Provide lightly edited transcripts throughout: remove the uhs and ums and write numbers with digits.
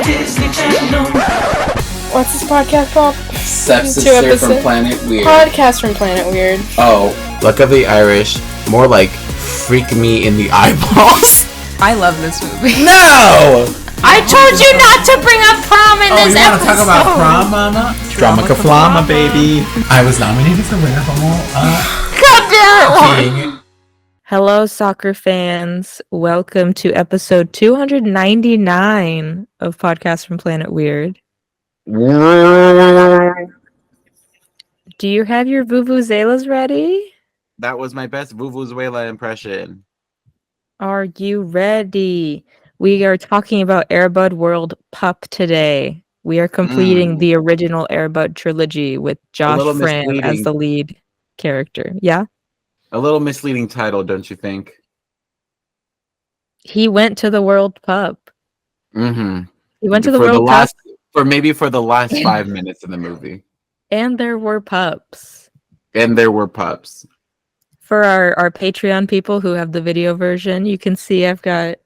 Disney Channel. What's this podcast called? Sepsis from Planet Weird. Podcast from Planet Weird. Oh, Luck of the Irish. More like freak me in the eyeballs. I love this movie. No! I told you not to bring up prom in this you want episode. to talk about prom, mama? Dramacaflama, baby. I was nominated for winner from God damn it. King. Hello, soccer fans. Welcome to episode 299 of Podcast from Planet Weird. Do you have your vuvuzelas ready? That was my best Vuvuzuela impression. Are you ready? We are talking about Air Bud World Pup today. We are completing the original Air Bud trilogy with Josh Fran as the lead character. Yeah? A little misleading title, don't you think? He went to the World Pup. Mm-hmm. He went to the World Pup. For the last 5 minutes of the movie. And there were pups. For our Patreon people who have the video version, you can see I've got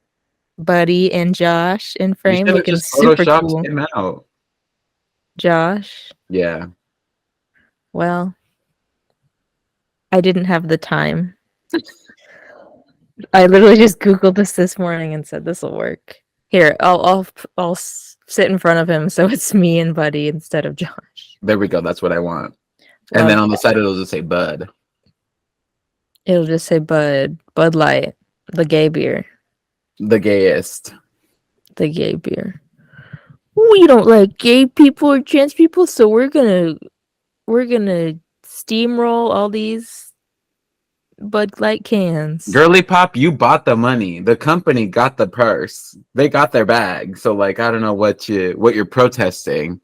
Buddy and Josh in frame looking super cool. Him out. Josh? Yeah. Well, I didn't have the time. I literally just Googled this morning and said this will work. Here, I'll sit in front of him so it's me and Buddy instead of Josh. There we go. That's what I want. Well, and then on the side it'll just say Bud. It'll just say Bud Light, the gay beer. The gayest. The gay beer. We don't like gay people or trans people, so we're gonna steamroll all these Bud Light cans. Girly Pop, you bought the money. The company got the purse. They got their bag. So I don't know what you're protesting.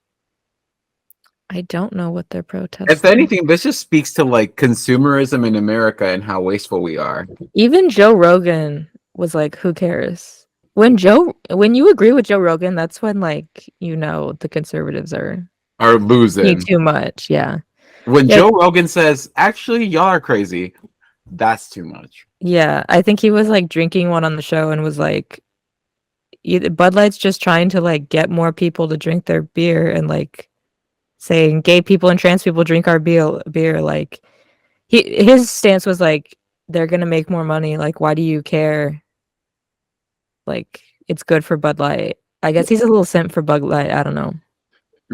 I don't know what they're protesting. If anything, this just speaks to consumerism in America and how wasteful we are. Even Joe Rogan was like, who cares? When you agree with Joe Rogan, that's when the conservatives are losing too much. Yeah. When Joe Rogan says, actually, y'all are crazy, that's too much. Yeah. I think he was drinking one on the show and was like, Bud Light's just trying to get more people to drink their beer and saying gay people and trans people drink our beer. His stance was they're gonna make more money. Why do you care? It's good for Bud Light. I guess he's a little simp for Bud Light. I don't know.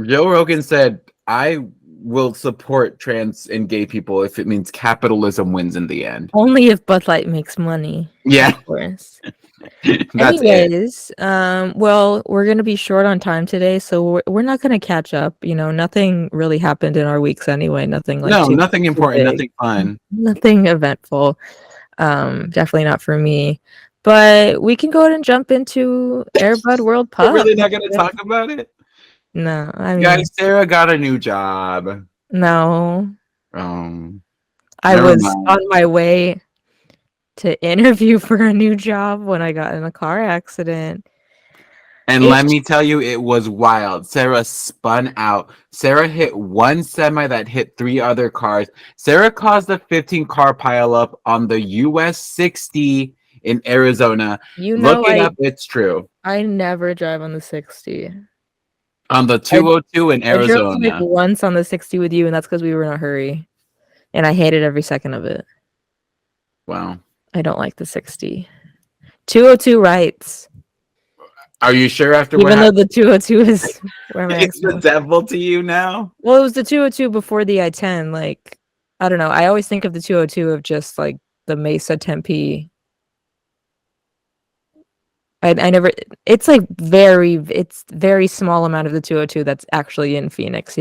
Joe Rogan said, I will support trans and gay people if it means capitalism wins in the end. Only if Bud Light makes money. Yeah. Of course. That's Anyways, well, we're gonna be short on time today, so we're not gonna catch up. Nothing really happened in our weeks anyway. Nothing nothing important, big. nothing fun, nothing eventful. Definitely not for me. But we can go ahead and jump into Air Bud World Pup. We're really not gonna talk about it. No, I mean, guys, Sarah got a new job. No, I never was mind. on my way to interview for a new job when I got in a car accident. And let me tell you, it was wild. Sarah spun out. Sarah hit one semi that hit 3 other cars. Sarah caused a 15-car pileup on the US 60 in Arizona. Looking up, it's true. I never drive on the 60. On the 202 in Arizona. I drove once on the 60 with you, and that's because we were in a hurry. And I hated every second of it. Wow. I don't like the 60. 202 rights. Are you sure after Even though the 202 is where my it's the devil to you now? Well, it was the 202 before the I-10. I don't know. I always think of the 202 of just the Mesa Tempe. I never. It's very small amount of the 202 that's actually in Phoenix.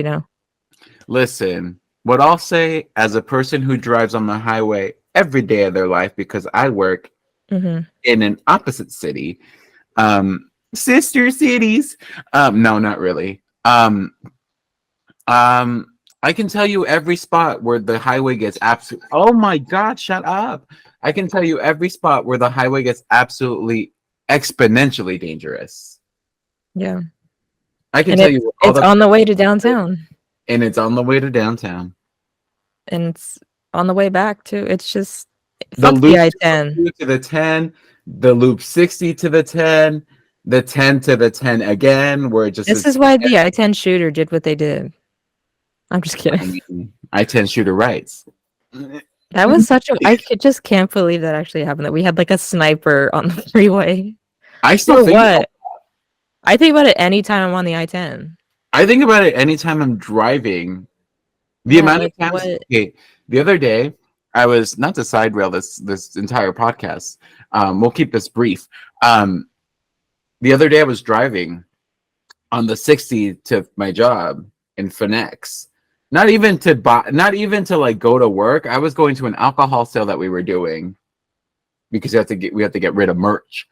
Listen, what I'll say as a person who drives on the highway every day of their life, because I work in an opposite city, sister cities. No, not really. I can tell you every spot where the highway gets absolutely. Oh my God! Shut up! I can tell you every spot where the highway gets absolutely exponentially dangerous. Yeah. I can tell you it's on the way to downtown. And it's on the way to downtown. And it's on the way back too. It's just the loop I-10 to the 10, the loop 60 to the 10, the 10 to the 10 again, where it just This is why the I-10 shooter did what they did. I'm just kidding. I-10 shooter rights. That was such a. Just can't believe that actually happened. That we had like a sniper on the freeway. I still think what? I think about it anytime I'm on the I-10. I think about it anytime I'm driving. The amount of times. Okay, the other day, I was not to side rail this entire podcast. We'll keep this brief. The other day I was driving on the 60 to my job in Phoenix. Not even to like go to work. I was going to an alcohol sale that we were doing because we have to get rid of merch.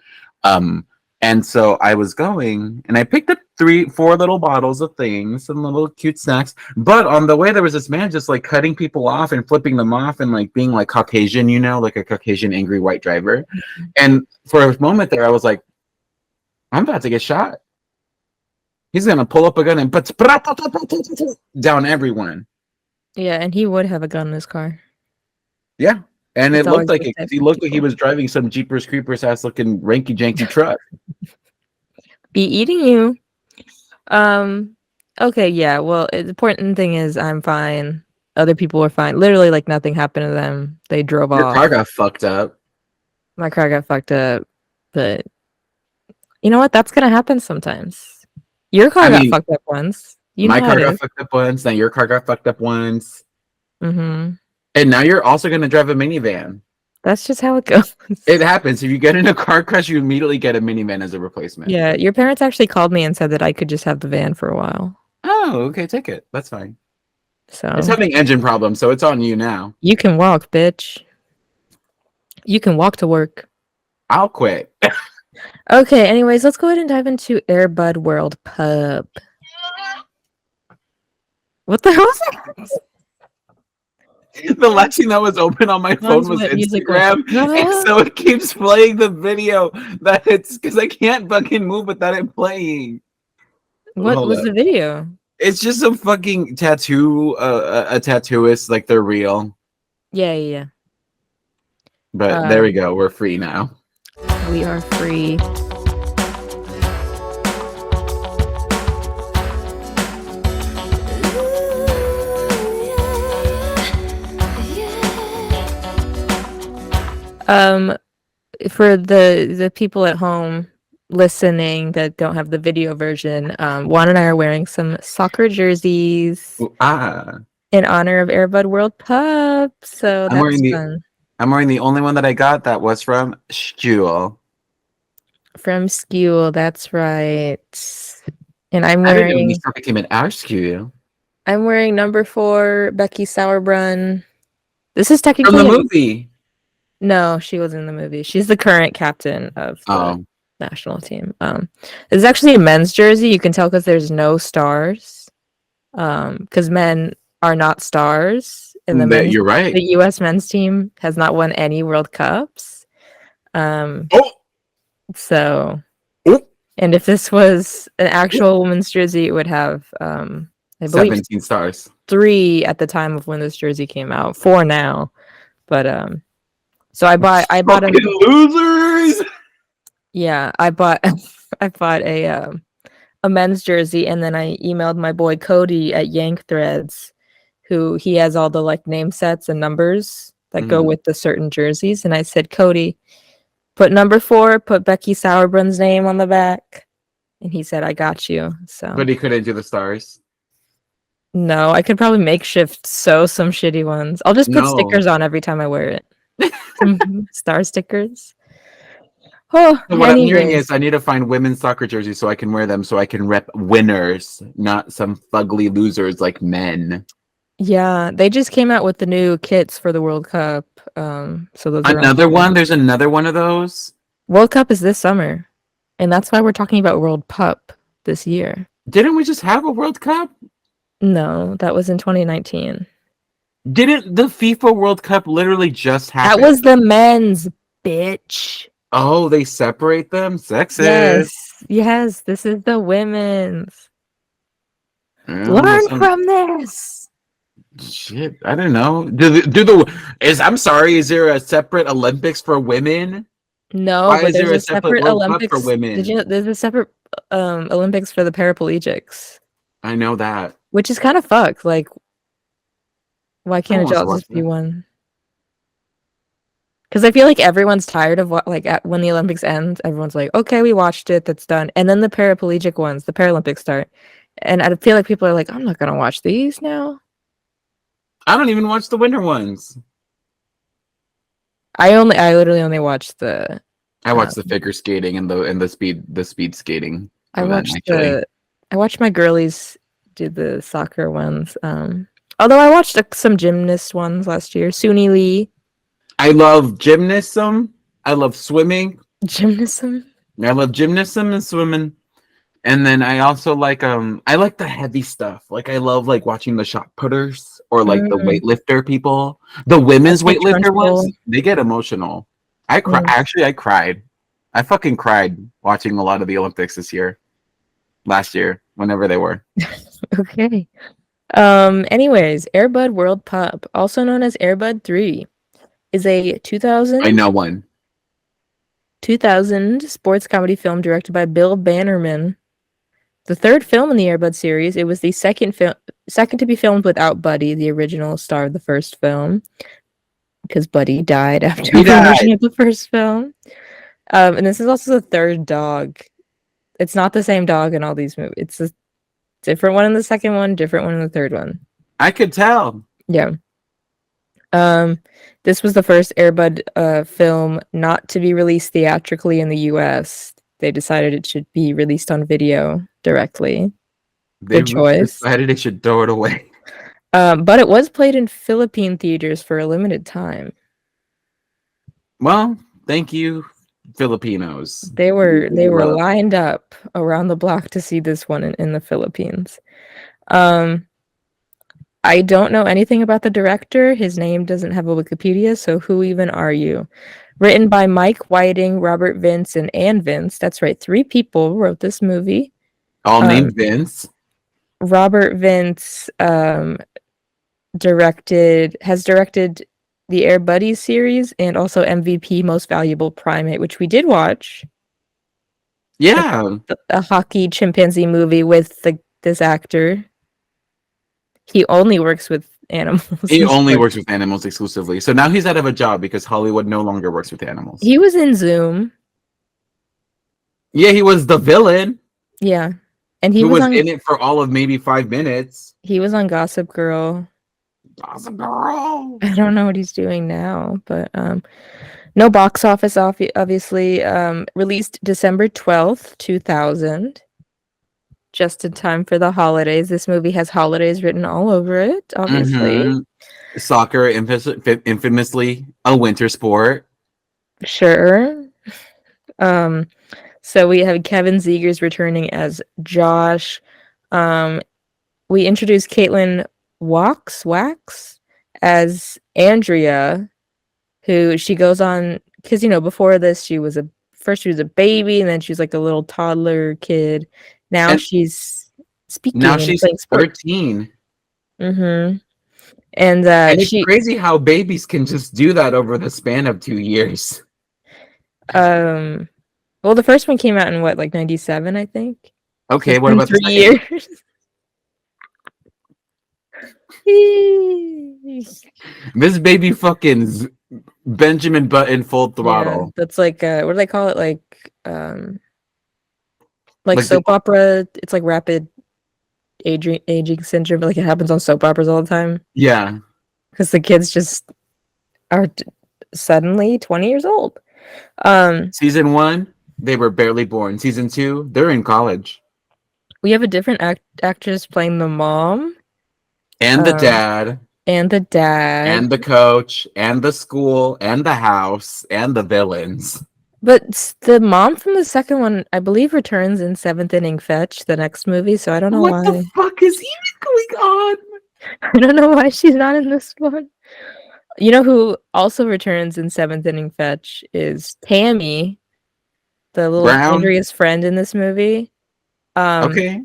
And so I was going and I picked up 4 little bottles of things, some little cute snacks. But on the way, there was this man just like cutting people off and flipping them off and like being like Caucasian, like a Caucasian angry white driver. And for a moment there, I was like, I'm about to get shot. He's going to pull up a gun and down everyone. Yeah, and he would have a gun in his car. Yeah. And it looked like it. He looked like he was driving some Jeepers Creepers ass looking ranky janky truck. Be eating you. Okay, yeah. Well, the important thing is I'm fine. Other people were fine. Literally, like nothing happened to them. They drove off. Your car got fucked up. My car got fucked up, but you know what? That's gonna happen sometimes. Your car got fucked up once. My car got fucked up once. Now your car got fucked up once. Mm-hmm. And now you're also going to drive a minivan. That's just how it goes. It happens. If you get in a car crash, you immediately get a minivan as a replacement. Yeah, your parents actually called me and said that I could just have the van for a while. Oh, okay, take it. That's fine. So it's having engine problems, so it's on you now. You can walk, bitch. You can walk to work. I'll quit. Okay, anyways, let's go ahead and dive into Airbud World Pub. What the hell is that? The last thing that was open on my phone was Instagram, and so it keeps playing the video that it's because I can't fucking move without it playing. What was the video? It's just some fucking tattoo, a tattooist, like they're real. Yeah. But there we go. We're free now. We are free. For the people at home listening that don't have the video version, Juan and I are wearing some soccer jerseys in honor of Airbud World Pub. So that's fun. I'm wearing the only one that I got that was from Skewel. From Skewel, that's right. And I'm wearing. I came in our Skewel. I'm wearing number 4, Becky Sauerbrunn. This is technically from the movie. No, she was in the movie. She's the current captain of the national team. It's actually a men's jersey. You can tell because there's no stars. Because men are not stars. And you're right. The U.S. men's team has not won any World Cups. So, and if this was an actual women's jersey, it would have, I believe, 17 stars. 3 at the time of when this jersey came out. 4 now, but so I bought losers. Yeah, I bought a men's jersey, and then I emailed my boy Cody at Yank Threads, who he has all the like name sets and numbers that go with the certain jerseys, and I said, Cody, put number 4, put Becky Sauerbrunn's name on the back, and he said, I got you. So, but he couldn't do the stars. No, I could probably makeshift some shitty ones. I'll just put stickers on every time I wear it. Star stickers. Oh, so what I'm hearing is I need to find women's soccer jerseys so I can wear them so I can rep winners, not some fugly losers like men. Yeah, they just came out with the new kits for the World Cup. So those another one. There's another one of those. World Cup is this summer, and that's why we're talking about World Pup this year. Didn't we just have a World Cup? No, that was in 2019. Didn't the FIFA World Cup literally just happen? That was the men's, bitch. Oh, they separate them? Sexist. Yes, this is the women's. Learn from this. Shit, I don't know. I'm sorry, is there a separate Olympics for women? No, Why but is there there's a a separate separate World Cup for Olympics. women? There's a separate Olympics for the paraplegics, I know that. which is kind of fucked. Like, why I can't it want to all watch just be that. one? Because I feel like everyone's tired of what, like, when the Olympics end, everyone's like, okay, we watched it, that's done. And then the paraplegic ones, the Paralympics start. And I feel like people are like, I'm not going to watch these now. I don't even watch the winter ones. I literally only watched the. I watched the figure skating and the speed skating. I watched my girlies do the soccer ones. Although I watched some gymnast ones last year. Suni Lee. I love gymnasm. I love swimming. Gymnasm. I love gymnasm and swimming. And then I also like I like the heavy stuff. Like I love like watching the shot putters or like the weightlifter people. The women's weightlifter ones, they get emotional. I cry. Actually, I cried. I fucking cried watching a lot of the Olympics last year, whenever they were. Okay. Anyways, Air Bud World Pup, also known as Air Bud 3, is a 2000 I know one. 2000 sports comedy film directed by Bill Bannerman. The third film in the Air Bud series, it was the second to be filmed without Buddy, the original star of the first film, because Buddy died after promotion of the first film. And this is also the third dog. It's not the same dog in all these movies. It's a different one in the second one, different one in the third one. I could tell. Yeah. This was the first Air Bud film not to be released theatrically in the US. They decided it should be released on video directly. Good choice. Decided they should throw it away. But it was played in Philippine theaters for a limited time. Well, thank you, Filipinos. They were lined up around the block to see this one in the Philippines. I don't know anything about the director. His name doesn't have a Wikipedia, so who even are you? Written by Mike Whiting, Robert Vince, and Ann Vince. That's right, 3 people wrote this movie. All named Vince. Robert Vince directed the Air Buddies series and also MVP Most Valuable Primate, which we did watch. Yeah. A hockey chimpanzee movie with this actor. He only works with animals. He only works with animals exclusively. So now he's out of a job because Hollywood no longer works with animals. He was in Zoom. Yeah, he was the villain. Yeah. And he was in it for all of maybe 5 minutes. He was on Gossip Girl. Gossip Girl. I don't know what he's doing now, but no box office, obviously. Released December 12th, 2000. Just in time for the holidays. This movie has holidays written all over it, obviously. Mm-hmm. Soccer, infamously a winter sport. Sure. So we have Kevin Zegers returning as Josh. We introduced Caitlin Wax as Andrea, who she goes on, because before this she was a baby, and then she was like a little toddler kid. Now she's speaking. Now she's 13. Mm-hmm. And it's crazy how babies can just do that over the span of 2 years. Well, the first one came out in what, like 97, I think. Okay, what about 3 years? This baby fucking Benjamin Button full throttle. Yeah, that's like what do they call it? Like soap opera. It's like rapid aging syndrome. Like it happens on soap operas all the time. Yeah, because the kids just are suddenly 20 years old. Season 1, they were barely born. Season 2, they're in college. We have a different actress playing the mom. And the dad. And the dad. And the coach. And the school. And the house. And the villains. But the mom from the second one, I believe, returns in 7th Inning Fetch, the next movie, so I don't know why. What the fuck is even going on? I don't know why she's not in this one. You know who also returns in 7th Inning Fetch is Tammy, the little Andrea's friend in this movie. Okay.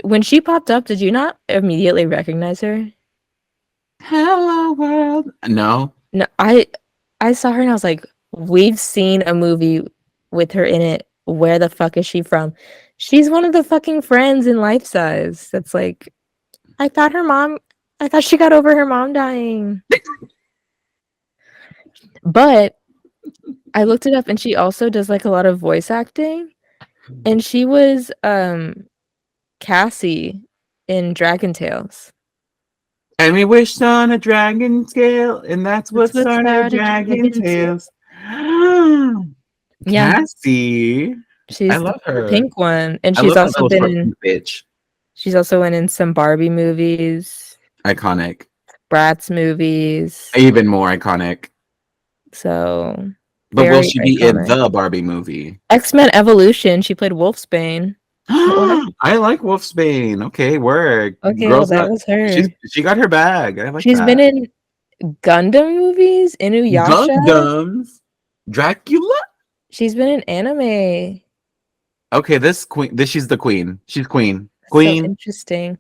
When she popped up, did you not immediately recognize her? Hello, world. No. No, I saw her and I was like, We've seen a movie with her in it. Where the fuck is she from? She's one of the fucking friends in Life Size. That's like, I thought she got over her mom dying. But I looked it up and she also does like a lot of voice acting. And she was Cassie in Dragon Tales. And we wished on a dragon scale, and that's what started Dragon Tales. Yeah. Cassie. She's I love her. The pink one. And I she's love also been in bitch. She's also in some Barbie movies. Iconic. Bratz movies. Even more iconic. So but will she be in the Barbie movie? X-Men Evolution. She played Wolfsbane. I like Wolfsbane. Okay, work. Okay, girls, well, that was her. She got her bag. I like She's been in Gundam movies. Inuyasha. Gundams. Dracula. She's been in anime. Okay, this queen. She's the queen. She's queen. So interesting.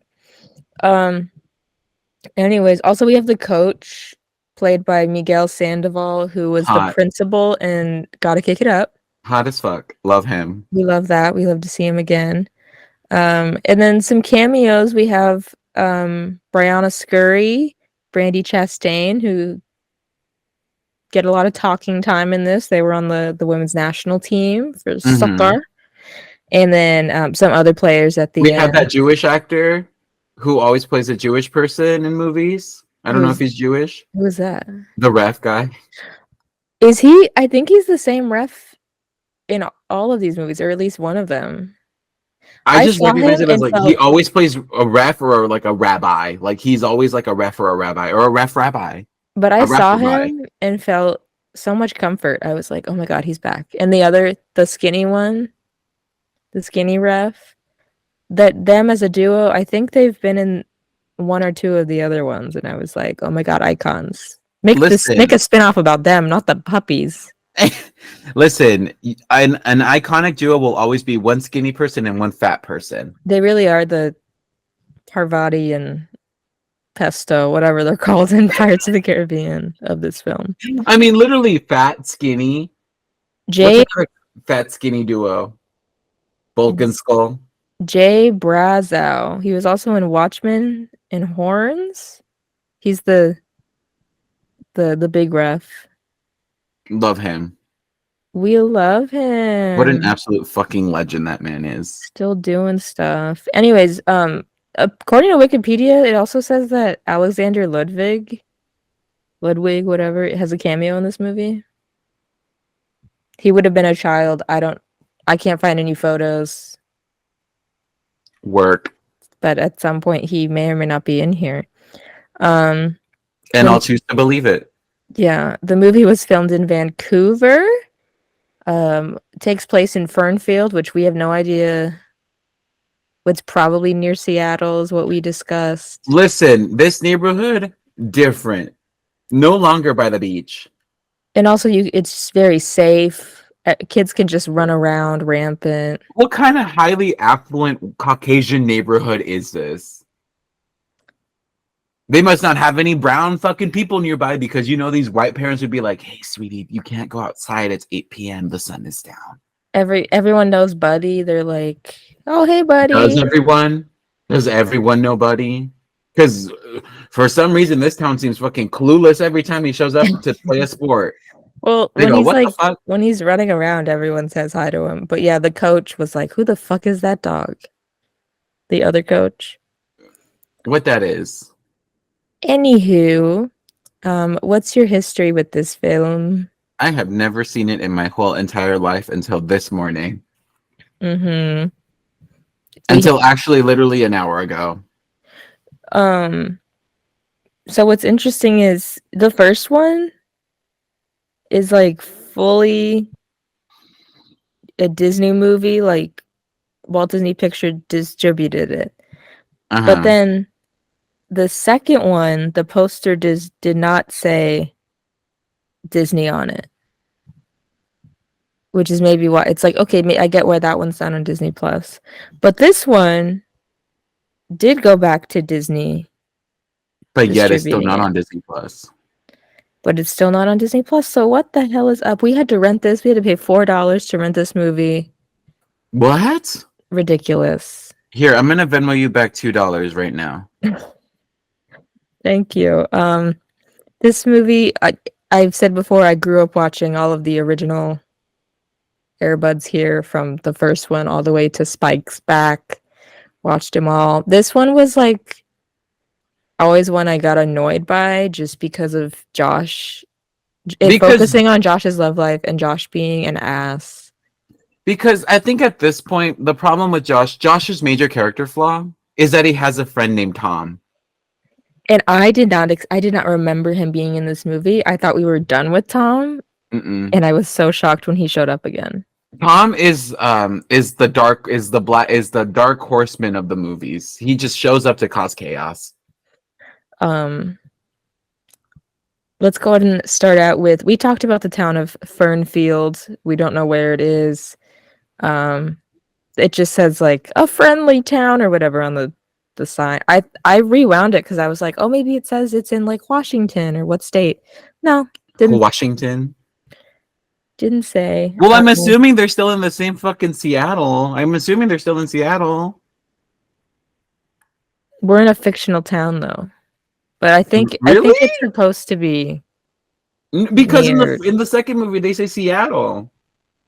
Anyways, also we have the coach played by Miguel Sandoval, who was the principal and Gotta Kick It Up. Hot as fuck. Love him. We love that. We love to see him again. And then some cameos. We have Brianna Scurry, Brandy Chastain, who get a lot of talking time in this. They were on the women's national team for soccer. And then some other players at the end. We have that Jewish actor who always plays a Jewish person in movies. I don't know if he's Jewish. Who is that? The ref guy. Is he? I think he's the same ref in all of these movies, or at least one of them. I just recognize it as like he always plays a ref or like a rabbi. Like he's always like a ref or a rabbi or a ref rabbi. But I saw him and felt so much comfort. I was like, oh my God, he's back. And the skinny one, the skinny ref, them as a duo, I think they've been in one or two of the other ones. And I was like, oh my God, icons. Make a spinoff about them, not the puppies. Listen, an iconic duo will always be one skinny person and one fat person. They really are the Parvati and Pesto, whatever they're called in Pirates of the Caribbean of this film. I mean, literally fat, skinny. Fat, skinny duo. Bulk and Skull. Jay Brazow. He was also in Watchmen and Horns. He's the big ref. Love him. We love him. What an absolute fucking legend that man is. Still doing stuff. Anyways, according to Wikipedia, it also says that Alexander Ludwig, whatever, has a cameo in this movie. He would have been a child. I can't find any photos. Work. But at some point he may or may not be in here. And I'll choose to believe it. Yeah, the movie was filmed in Vancouver. Takes place in Fernfield, which we have no idea. What's probably near Seattle is what we discussed. Listen, this neighborhood, different. No longer by the beach. And also, it's very safe. Kids can just run around rampant. What kind of highly affluent Caucasian neighborhood is this? They must not have any brown fucking people nearby because these white parents would be like, "Hey, sweetie, you can't go outside. It's 8 p.m. The sun is down." Everyone knows Buddy. They're like, "Oh, hey, Buddy." Does everyone know Buddy? Because for some reason, this town seems fucking clueless every time he shows up to play a sport. Well, when he's running around, everyone says hi to him. But yeah, the coach was like, "Who the fuck is that dog?" The other coach. What that is. Anywho, what's your history with this film? I have never seen it in my whole entire life until this morning. Mm-hmm. Until actually literally an hour ago. So what's interesting is the first one is like fully a Disney movie, like Walt Disney Pictures distributed it. But then the second one, the poster did not say Disney on it, which is maybe why it's like, okay, I get why that one's not on Disney Plus, but this one did go back to Disney, but yet it's still not on Disney Plus. but it's still not on Disney Plus. So what the hell is up? We had to rent this. We had to pay $4 to rent this movie. What? Ridiculous. Here, I'm gonna Venmo you back $2 right now. Thank you. This movie, I've said before, I grew up watching all of the original Air Buds here, from the first one all the way to Spike's back. Watched them all. This one was like always one I got annoyed by, just because of Josh. Focusing on Josh's love life and Josh being an ass. Because I think at this point, the problem with Josh's major character flaw is that he has a friend named Tom. And I did not remember him being in this movie. I thought we were done with Tom. And I was so shocked when he showed up again. Tom is the dark horseman of the movies. He just shows up to cause chaos. Let's go ahead and start out with, we talked about the town of Fernfield. We don't know where it is. It just says like a friendly town or whatever on the sign. I rewound it because I was like, oh, maybe it says it's in like Washington or what state. No, didn't. Washington. Didn't say. Well, I'm assuming they're still in the same fucking Seattle. We're in a fictional town though. But I think it's supposed to be, because in the second movie they say Seattle.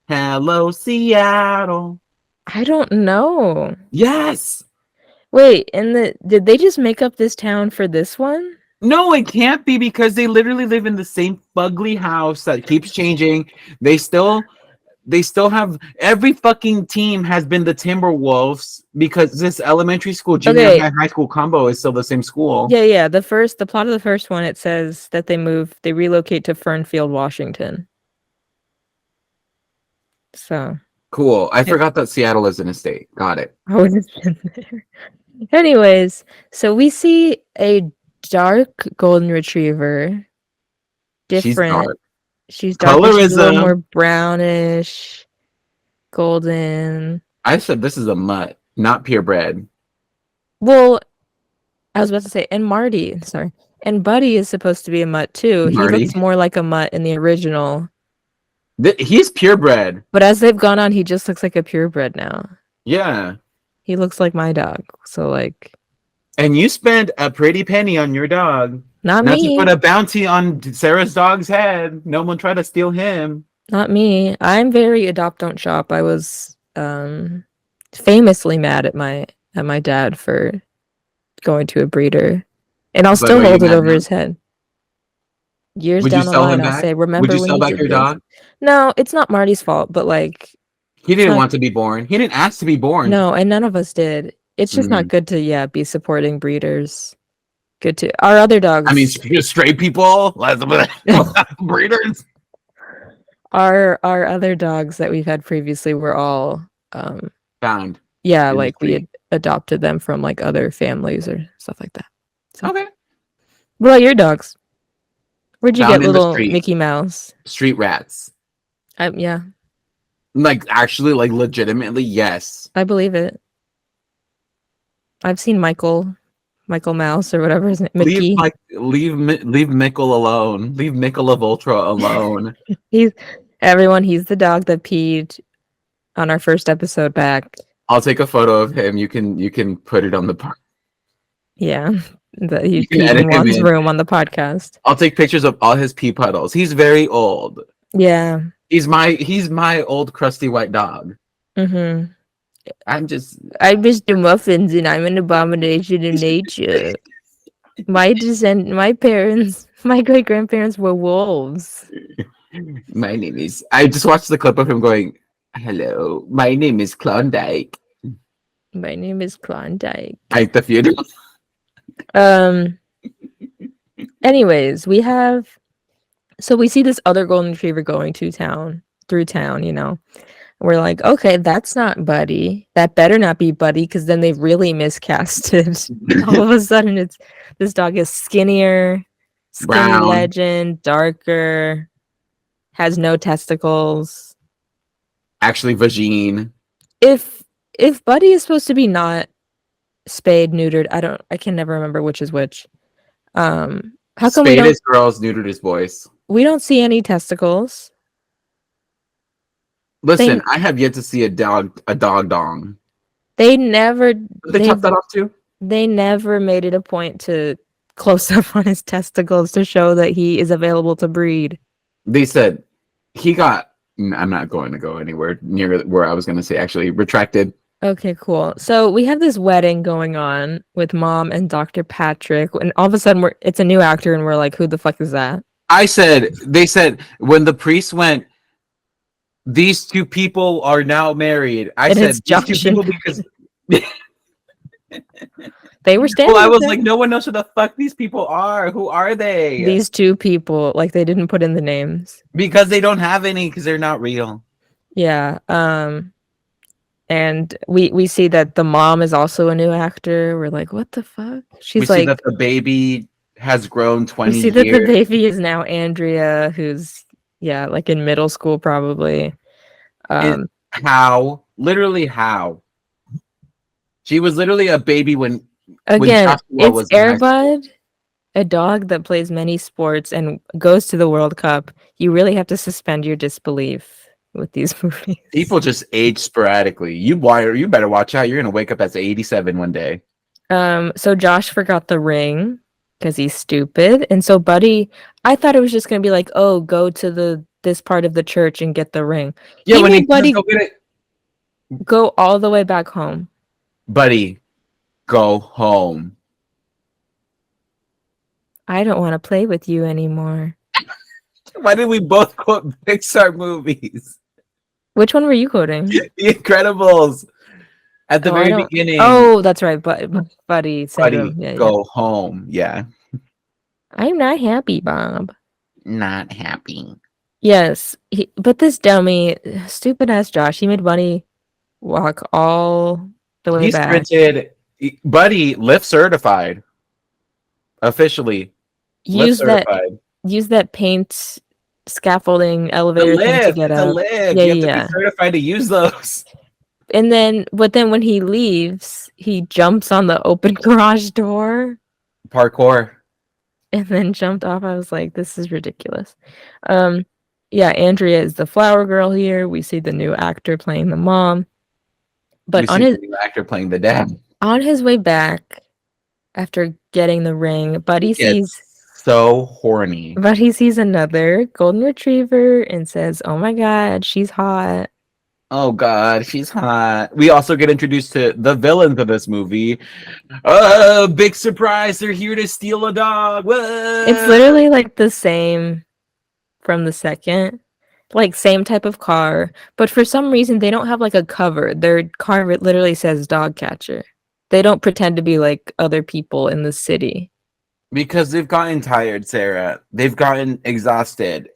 Hello, Seattle. I don't know. Yes. Wait, did they just make up this town for this one? No, it can't be, because they literally live in the same fugly house that keeps changing. They still have, every fucking team has been the Timberwolves, because this elementary school, junior high school combo is still the same school. Yeah. The plot of the first one, it says that they relocate to Fernfield, Washington. So cool. I forgot that Seattle is in a state. Got it. Oh, it's been there. Anyways, so we see a dark golden retriever. Different. She's dark. She's a little more brownish, golden. I said this is a mutt, not purebred. Well, I was about to say, and Buddy is supposed to be a mutt too. Marty. He looks more like a mutt in the original. He's purebred. But as they've gone on, he just looks like a purebred now. Yeah. He looks like my dog. So like. And you spent a pretty penny on your dog. Not me. To put a bounty on Sarah's dog's head. No one tried to steal him. Not me. I'm very adopt, don't shop. I was famously mad at my dad for going to a breeder, and I'll still hold it over his head. Years down the line, I'll say, "Remember when you sell back your dog?" No, it's not Marty's fault, but like he didn't want to be born. He didn't ask to be born. No, and none of us did. It's just not good to be supporting breeders. Good to our other dogs. I mean, stray people, breeders. Our other dogs that we've had previously were all found. Yeah, like we had adopted them from like other families or stuff like that. So. Okay. What about your dogs? Where'd you get little Mickey Mouse? Street rats. Yeah. Like actually, like legitimately, yes. I believe it. I've seen Michael Mouse or whatever his name. Mickey. Leave Mickle alone. Leave Mickle of Ultra alone. He's the dog that peed on our first episode back. I'll take a photo of him. You can put it on the podcast. Yeah. You can edit in Juan's room on the podcast. I'll take pictures of all his pee puddles. He's very old. Yeah. He's my old crusty white dog. Mm-hmm. I'm Mr. Muffins and I'm an abomination of nature. My great grandparents were wolves. My name is. I just watched the clip of him going, "Hello, my name is Klondike." My name is Klondike. Like the funeral. Anyways, we see this other golden retriever going through town, you know. We're like, okay, that's not Buddy. That better not be Buddy, because then they've really miscasted. All of a sudden, this dog is skinnier, brown, legend, darker, has no testicles. Actually, vagine. If Buddy is supposed to be not spayed, neutered, I can never remember which is which. How come spayed is girls, neutered is boys? We don't see any testicles. Listen, I have yet to see a dog dong. They never. They chopped that off too. They never made it a point to close up on his testicles to show that he is available to breed. They said he got. I'm not going to go anywhere near where I was going to say. Actually, retracted. Okay, cool. So we have this wedding going on with Mom and Dr. Patrick, and all of a sudden it's a new actor, and we're like, "Who the fuck is that?" They said when the priest went, these two people are now married. I said these two people because they were standing. Well, I was like, no one knows who the fuck these people are. Who are they? These two people, like they didn't put in the names because they don't have any because they're not real. Yeah. And we see that the mom is also a new actor. We're like, what the fuck? We see that the baby has grown 20 years. We see that the baby is now Andrea, who's like in middle school probably. How? Literally how? She was literally a baby when it's Airbud, a dog that plays many sports and goes to the World Cup. You really have to suspend your disbelief with these movies. People just age sporadically. You better watch out. You're gonna wake up as 87 one day. So Josh forgot the ring because he's stupid, and so Buddy, I thought it was just gonna be like, oh, go to this part of the church and get the ring. Yeah, when he Buddy go get it, go all the way back home. Buddy, go home. I don't want to play with you anymore. Why did we both quote Pixar movies? Which one were you quoting? The Incredibles. At the very beginning. Oh, that's right. Buddy syndrome. Buddy, go home. Yeah. I'm not happy, Bob. Not happy. Yes. But this dummy, stupid ass Josh, he made Buddy walk all the way back. He sprinted. Buddy, lift certified. Officially. Use that paint scaffolding elevator thing to get up. You have to be certified to use those. But then when he leaves, he jumps on the open garage door. Parkour. And then jumped off. I was like, this is ridiculous. Andrea is the flower girl here. We see the new actor playing the mom. But the new actor playing the dad. On his way back, after getting the ring, Buddy sees so horny. Buddy sees another golden retriever and says, "Oh my god, she's hot." Oh god, she's hot. We also get introduced to the villains of this movie. Big surprise, they're here to steal a dog. Whoa! It's literally like the same from the second. Like same type of car, but for some reason they don't have like a cover. Their car literally says dog catcher. They don't pretend to be like other people in the city. Because they've gotten tired, Sarah. They've gotten exhausted.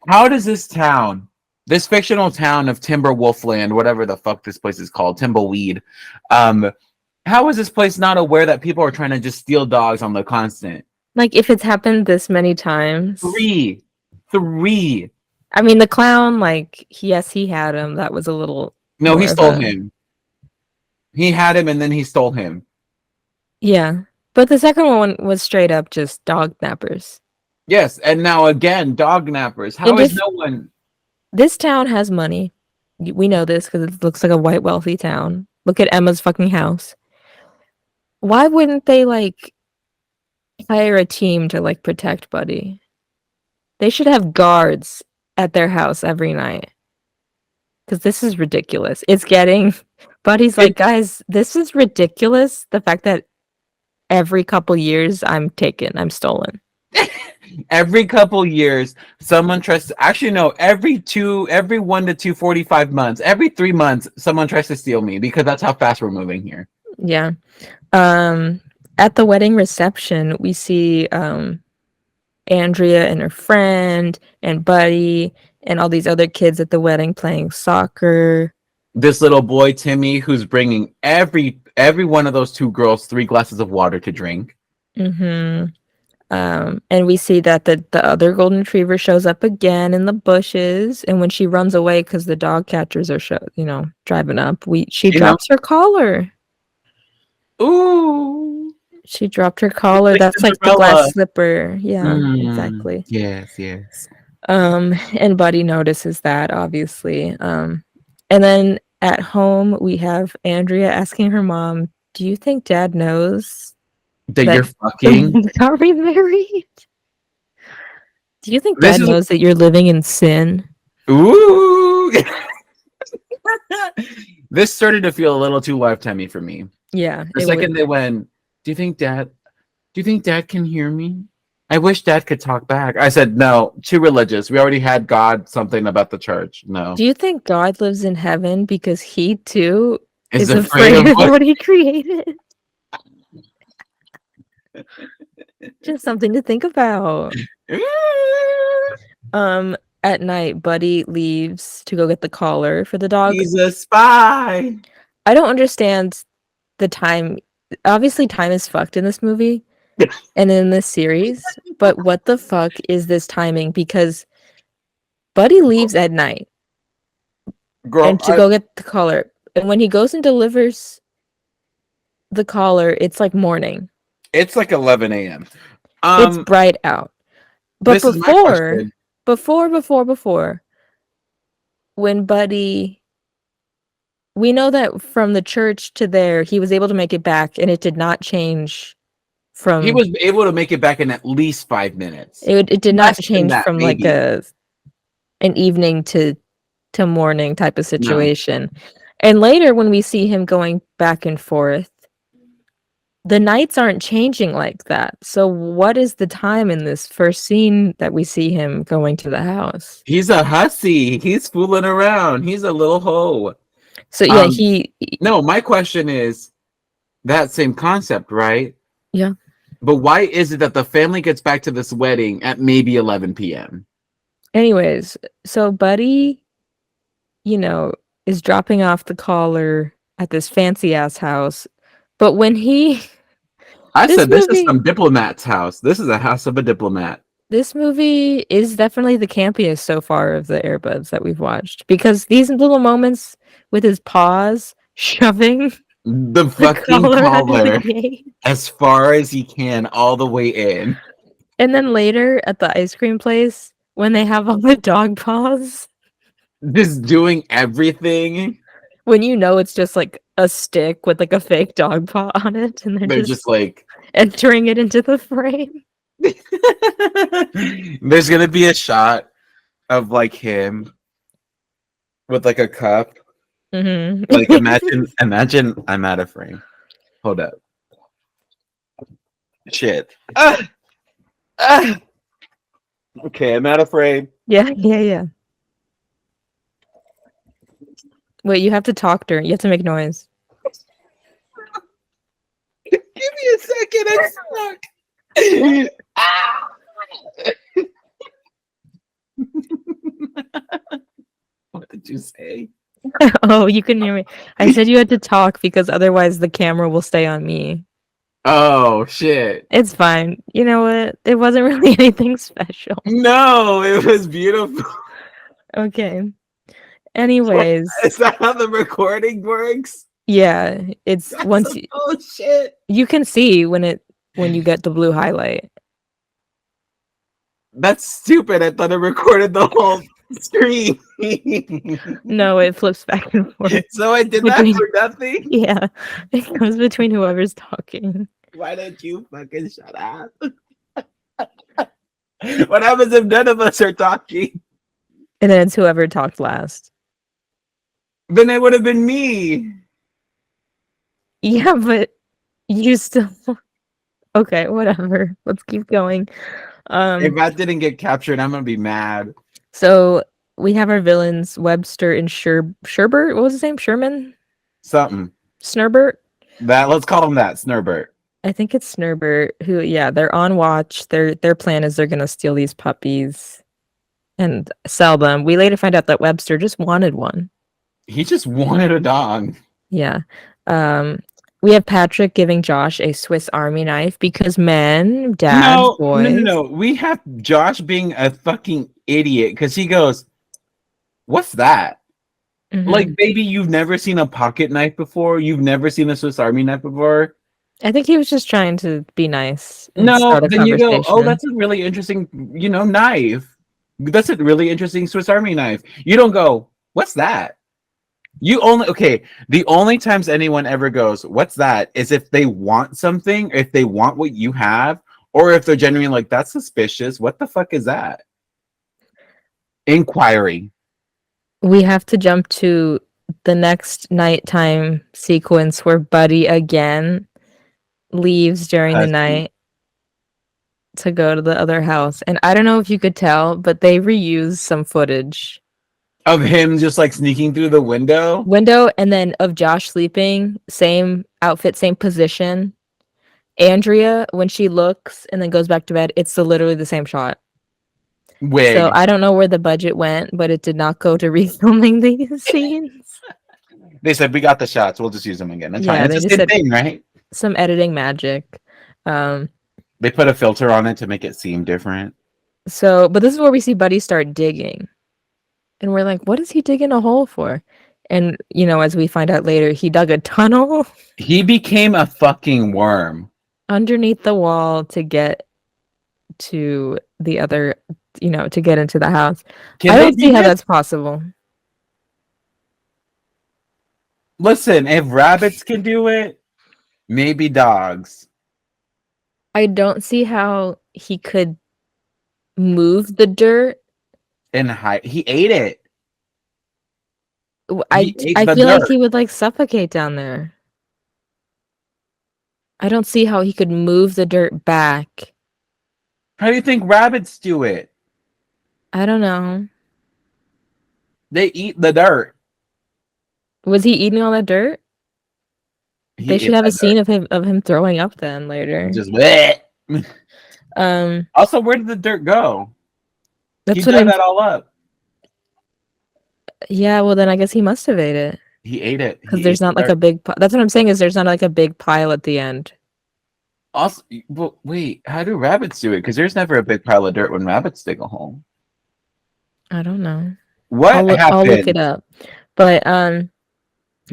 How does this fictional town of Timberwolfland, whatever the fuck this place is called, Timbleweed, how is this place not aware that people are trying to just steal dogs on the constant? Like if it's happened this many times. Three. I mean, the clown, like, yes, he had him. That was a little... No, he stole him. He had him and then he stole him. Yeah. But the second one was straight up just dog nappers. Yes, and now again, dog nappers. How is no one... This town has money. We know this because it looks like a white, wealthy town. Look at Emma's fucking house. Why wouldn't they, like, hire a team to, like, protect Buddy? They should have guards at their house every night. Because this is ridiculous. Buddy's like, guys, this is ridiculous. The fact that every couple years I'm stolen. Every couple years, someone tries to, actually no, every 1 to 245 months, every 3 months, someone tries to steal me because that's how fast we're moving here. Yeah. At the wedding reception, we see Andrea and her friend and Buddy and all these other kids at the wedding playing soccer. This little boy, Timmy, who's bringing every one of those two girls 3 glasses of water to drink. Mm-hmm. And we see that the other golden retriever shows up again in the bushes, and when she runs away because the dog catchers are driving up, she drops her collar. Ooh. She dropped her collar. Like That's like the Cinderella. glass slipper. Yeah, exactly. Yes. And Buddy notices that, obviously. And then at home, we have Andrea asking her mom, "Do you think Dad knows that you're fucking? Are we married? Do you think This Dad is- knows that you're living in sin?" Ooh. This started to feel a little too lifetimey for me. Yeah. The second they went, do you think Dad can hear me? I wish Dad could talk back. I said, no, too religious. We already had God something about the church. No. Do you think God lives in heaven because he too is afraid afraid of of what he created? Just something to think about. At night, Buddy leaves to go get the collar for the dog. He's a spy. I don't understand the time. Obviously, time is fucked in this movie and in this series. But what the fuck is this timing? Because Buddy leaves at night and to go get the collar. And when he goes and delivers the collar, it's like morning. It's like 11 a.m. It's bright out. But before, when Buddy, we know that from the church to there, he was able to make it back, and it did not change from. He was able to make it back in at least 5 minutes. It did not change that, from maybe. like an evening to morning type of situation. No. And later, when we see him going back and forth, the nights aren't changing like that. So what is the time in this first scene that we see him going to the house? He's a hussy. He's fooling around. He's a little hoe. So yeah, No, my question is that same concept, right? Yeah. But why is it that the family gets back to this wedding at maybe 11 p.m.? Anyways, so Buddy, is dropping off the collar at this fancy ass house. But when this is some diplomat's house. This is a house of a diplomat. This movie is definitely the campiest so far of the Air Buds that we've watched, because these little moments with his paws shoving the fucking collar as far as he can all the way in. And then later at the ice cream place, when they have all the dog paws. Just doing everything. When it's just like a stick with like a fake dog paw on it, and they're just like entering it into the frame. There's gonna be a shot of like him with like a cup. Mm-hmm. Like imagine I'm out of frame. Hold up. Shit. Okay, I'm out of frame. Yeah. Wait, you have to talk during. You have to make noise. Give me a second. I'm stuck. What did you say? Oh, you couldn't hear me. I said you had to talk because otherwise the camera will stay on me. Oh, shit. It's fine. You know what? It wasn't really anything special. No, it was beautiful. Okay. Anyways. Is that how the recording works? Yeah. It's oh shit. You can see when you get the blue highlight. That's stupid. I thought it recorded the whole screen. No, it flips back and forth. So I did that for nothing? Yeah. It goes between whoever's talking. Why don't you fucking shut up? What happens if none of us are talking? And then it's whoever talked last. Then it would have been me. Yeah, but you still... Okay, whatever. Let's keep going. If that didn't get captured, I'm gonna be mad. So we have our villains, Webster and Sherbert. What was his name? Sherman? Something. Snurbert? Let's call him that, Snurbert. I think it's Snurbert, who, yeah, they're on watch. Their plan is they're gonna steal these puppies and sell them. We later find out that Webster just wanted one. He just wanted a dog. Yeah. We have Patrick giving Josh a Swiss Army knife because men, dads, boys. No. We have Josh being a fucking idiot because he goes, "What's that?" Mm-hmm. Like, baby, you've never seen a pocket knife before? You've never seen a Swiss Army knife before? I think he was just trying to be nice and No, start a then you go, oh, conversation. that's a really interesting, knife. That's a really interesting Swiss Army knife. You don't go, what's that? The only times anyone ever goes, what's that, is if they want something, if they want what you have, or if they're genuinely like, that's suspicious. What the fuck is that? Inquiry. We have to jump to the next nighttime sequence where Buddy again leaves during the night to go to the other house. And I don't know if you could tell, but they reused some footage Of him just like sneaking through the window? and then of Josh sleeping, same outfit, same position. Andrea, when she looks and then goes back to bed, it's literally the same shot. Wig. So I don't know where the budget went, but it did not go to refilming these scenes. They said, we got the shots. We'll just use them again. It's fine. They It's the just same said thing, right? some editing magic. They put a filter on it to make it seem different. So, but this is where we see Buddy start digging. And we're like, what is he digging a hole for? And, as we find out later, he dug a tunnel He became a fucking worm. underneath the wall to get to the other, to get into the house. I don't see how that's possible. Listen, if rabbits can do it, maybe dogs. I don't see how he could move the dirt. And he ate it. I feel like he would like suffocate down there. I don't see how he could move the dirt back. How do you think rabbits do it? I don't know. They eat the dirt. Was he eating all that dirt? They should have a scene of him throwing up then later. Just bleh. Also, where did the dirt go? That's he dug that all up. Yeah, well then I guess he must have ate it. He ate it. Because there's not like a big that's what I'm saying is there's not like a big pile at the end. Also, but wait, how do rabbits do it? Because there's never a big pile of dirt when rabbits dig a hole. I don't know. What happened? I'll look it up. But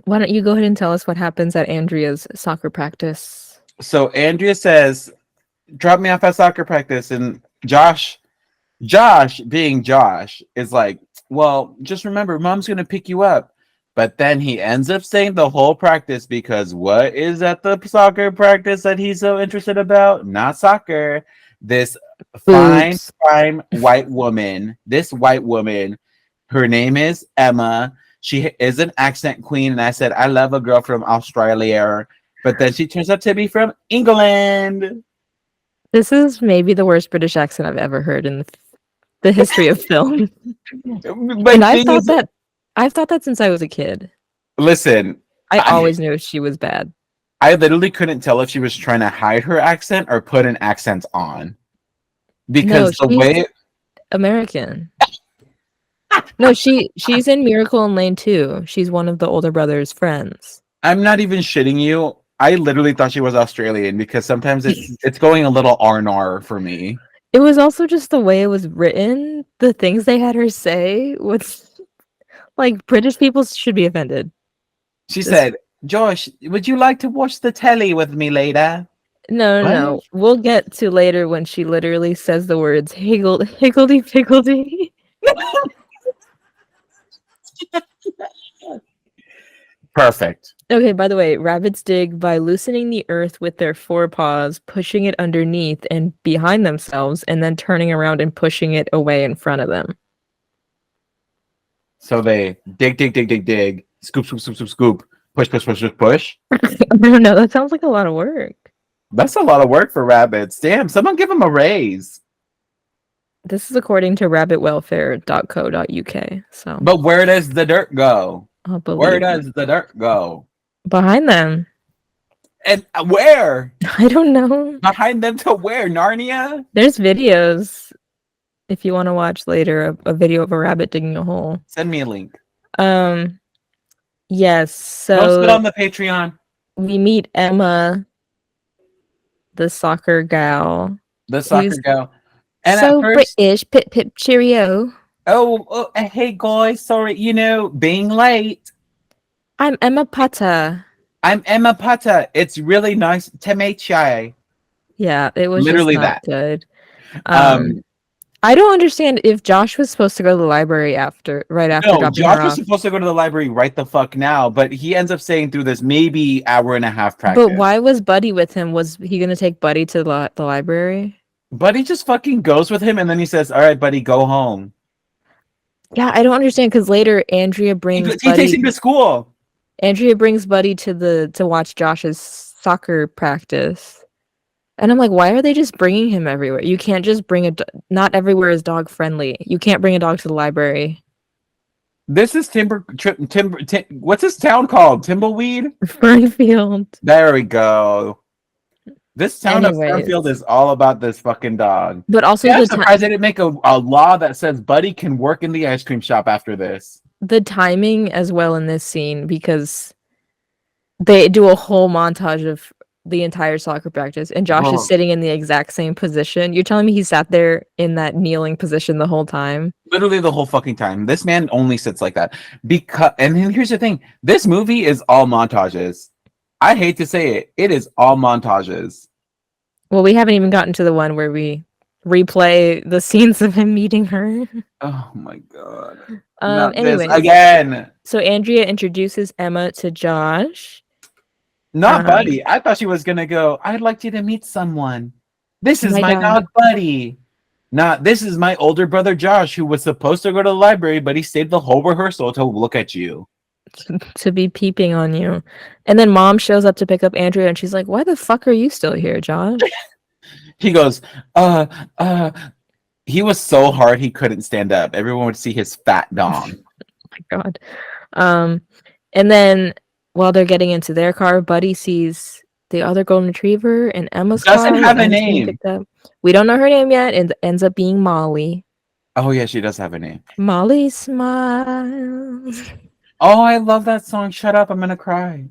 why don't you go ahead and tell us what happens at Andrea's soccer practice? So Andrea says, drop me off at soccer practice. And Josh, being Josh, is like, well, just remember, mom's going to pick you up. But then he ends up staying the whole practice because what is at the soccer practice that he's so interested about? Not soccer. This fine white woman. This white woman, her name is Emma. She is an accent queen. And I said, I love a girl from Australia. But then she turns out to be from England. This is maybe the worst British accent I've ever heard in the history of film. And I've thought that since I was a kid. Listen, I always knew she was bad. I literally couldn't tell if she was trying to hide her accent or put an accent on. Because the way American. No, she's in Miracle in Lane 2. She's one of the older brother's friends. I'm not even shitting you. I literally thought she was Australian because sometimes it's going a little R&R for me. It was also just the way it was written. The things they had her say was like British people should be offended. She said, Josh, would you like to watch the telly with me later? No. We'll get to later when she literally says the words higgledy-piggledy. Perfect. Okay, by the way, rabbits dig by loosening the earth with their forepaws, pushing it underneath and behind themselves, and then turning around and pushing it away in front of them. So they dig, scoop, push. I don't know. That sounds like a lot of work. That's a lot of work for rabbits. Damn, someone give them a raise. This is according to rabbitwelfare.co.uk. So, but where does the dirt go? Where does the dirt go? Behind them. And where? I don't know. Behind them to where? Narnia? There's videos. If you want to watch later, a video of a rabbit digging a hole. Send me a link. Yes. So post it on the Patreon. We meet Emma, the soccer gal. The soccer gal. And so British, pip cheerio. Oh, hey guys, sorry, being late. I'm Emma Potter. I'm Emma Pata. It's really nice to meet you. Yeah, it was Literally just not that. good. I don't understand if Josh was supposed to go to the library right after No, dropping her Josh was off. supposed to go to the library right the fuck now, but he ends up staying through this maybe hour and a half practice. But why was Buddy with him? Was he gonna take Buddy to the library? Buddy just fucking goes with him, and then he says, "All right, buddy, go home." Yeah, I don't understand because later Andrea brings He takes him to school. Andrea brings Buddy to watch Josh's soccer practice. And I'm like, why are they just bringing him everywhere? You can't just bring not everywhere is dog friendly. You can't bring a dog to the library. This is what's this town called? Timbleweed? Fernfield. There we go. This town of Anyways. Fernfield is all about this fucking dog. But also I'm surprised they didn't make a law that says Buddy can work in the ice cream shop after this. The timing as well in this scene, because they do a whole montage of the entire soccer practice, and Josh is sitting in the exact same position. You're telling me he sat there in that kneeling position the whole time? Literally the whole fucking time. This man only sits like that. And then here's the thing. This movie is all montages. I hate to say it. It is all montages. Well, we haven't even gotten to the one where we replay the scenes of him meeting her. Oh my god. Anyways, again. So Andrea introduces Emma to Josh. Not Buddy. I thought she was gonna go, I'd like you to meet someone. This is my dog Buddy. This is my older brother Josh, who was supposed to go to the library, but he stayed the whole rehearsal to look at you. To be peeping on you. And then mom shows up to pick up Andrea, and she's like, why the fuck are you still here, Josh? He goes, he was so hard he couldn't stand up. Everyone would see his fat dong. Oh my god. And then while they're getting into their car, Buddy sees the other golden retriever and Emma's doesn't car. Have a name. We don't know her name yet, and ends up being Molly. Oh yeah, she does have a name. Molly smiles. Oh, I love that song. Shut up, I'm gonna cry.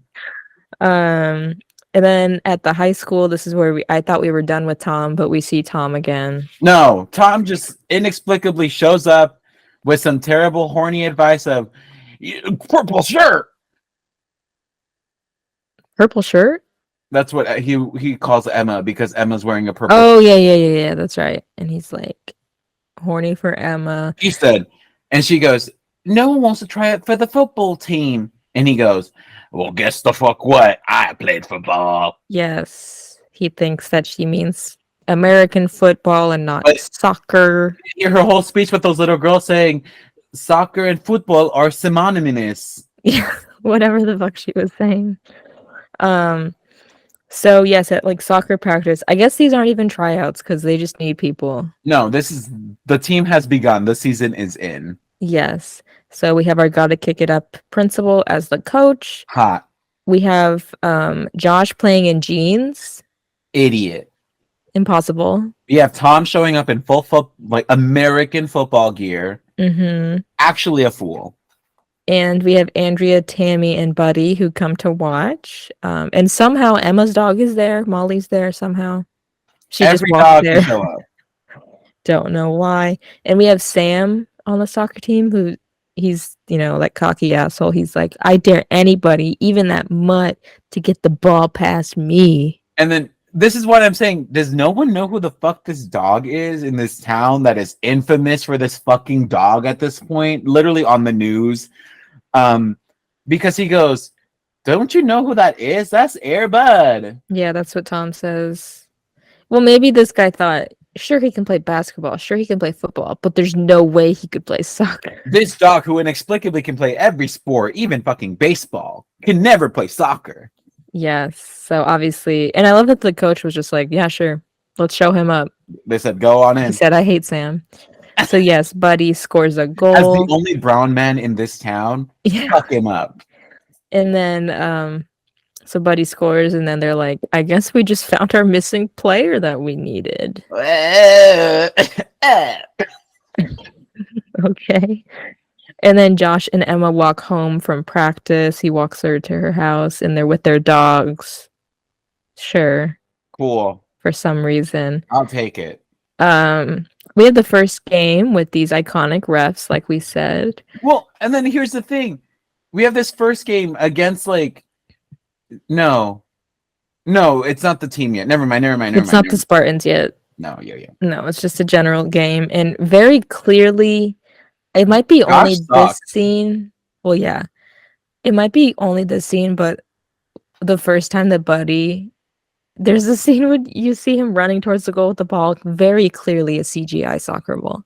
And then at the high school, this is where I thought we were done with Tom, but we see Tom again. No, Tom just inexplicably shows up with some terrible horny advice of purple shirt. Purple shirt? That's what he calls Emma, because Emma's wearing a purple shirt. Yeah, that's right. And he's like horny for Emma. He said, and she goes, no one wants to try it for the football team. And he goes, well, guess the fuck what? I played football. Yes. He thinks that she means American football and not soccer. You hear her whole speech with those little girls saying soccer and football are synonymous. Yeah, whatever the fuck she was saying. So yes, at like soccer practice, I guess these aren't even tryouts because they just need people. No, the team has begun. The season is in. Yes. So we have our gotta kick it up principal as the coach. Hot. We have Josh playing in jeans. Idiot. Impossible. We have Tom showing up in full like American football gear. Mm-hmm. Actually a fool. And we have Andrea, Tammy, and Buddy who come to watch. And somehow Emma's dog is there. Molly's there somehow. She Every just walked dog there. can show up. Don't know why. And we have Sam on the soccer team who he's, that cocky asshole. He's like, I dare anybody, even that mutt, to get the ball past me. And then this is what I'm saying. Does no one know who the fuck this dog is in this town that is infamous for this fucking dog at this point? Literally on the news. Because he goes, don't you know who that is? That's Air Bud. Yeah, that's what Tom says. Well, maybe this guy thought, sure, he can play basketball. Sure, he can play football. But there's no way he could play soccer. This dog, who inexplicably can play every sport, even fucking baseball, can never play soccer. Yes. So obviously, and I love that the coach was just like, yeah, sure. Let's show him up. They said, go on in. He said, I hate Sam. So yes, Buddy scores a goal. As the only brown man in this town, fuck him up. And then, so Buddy scores, and then they're like, I guess we just found our missing player that we needed. Okay. And then Josh and Emma walk home from practice. He walks her to her house, and they're with their dogs. Sure. Cool. For some reason. I'll take it. We have the first game with these iconic refs, like we said. Well, and then here's the thing. We have this first game against, like, No, it's not the team yet. Never mind. It's not the Spartans yet. No, yeah. No, it's just a general game, and very clearly, it might be only this scene. Well, yeah, it might be only this scene, but the first time that Buddy, there's a scene where you see him running towards the goal with the ball, very clearly a CGI soccer ball.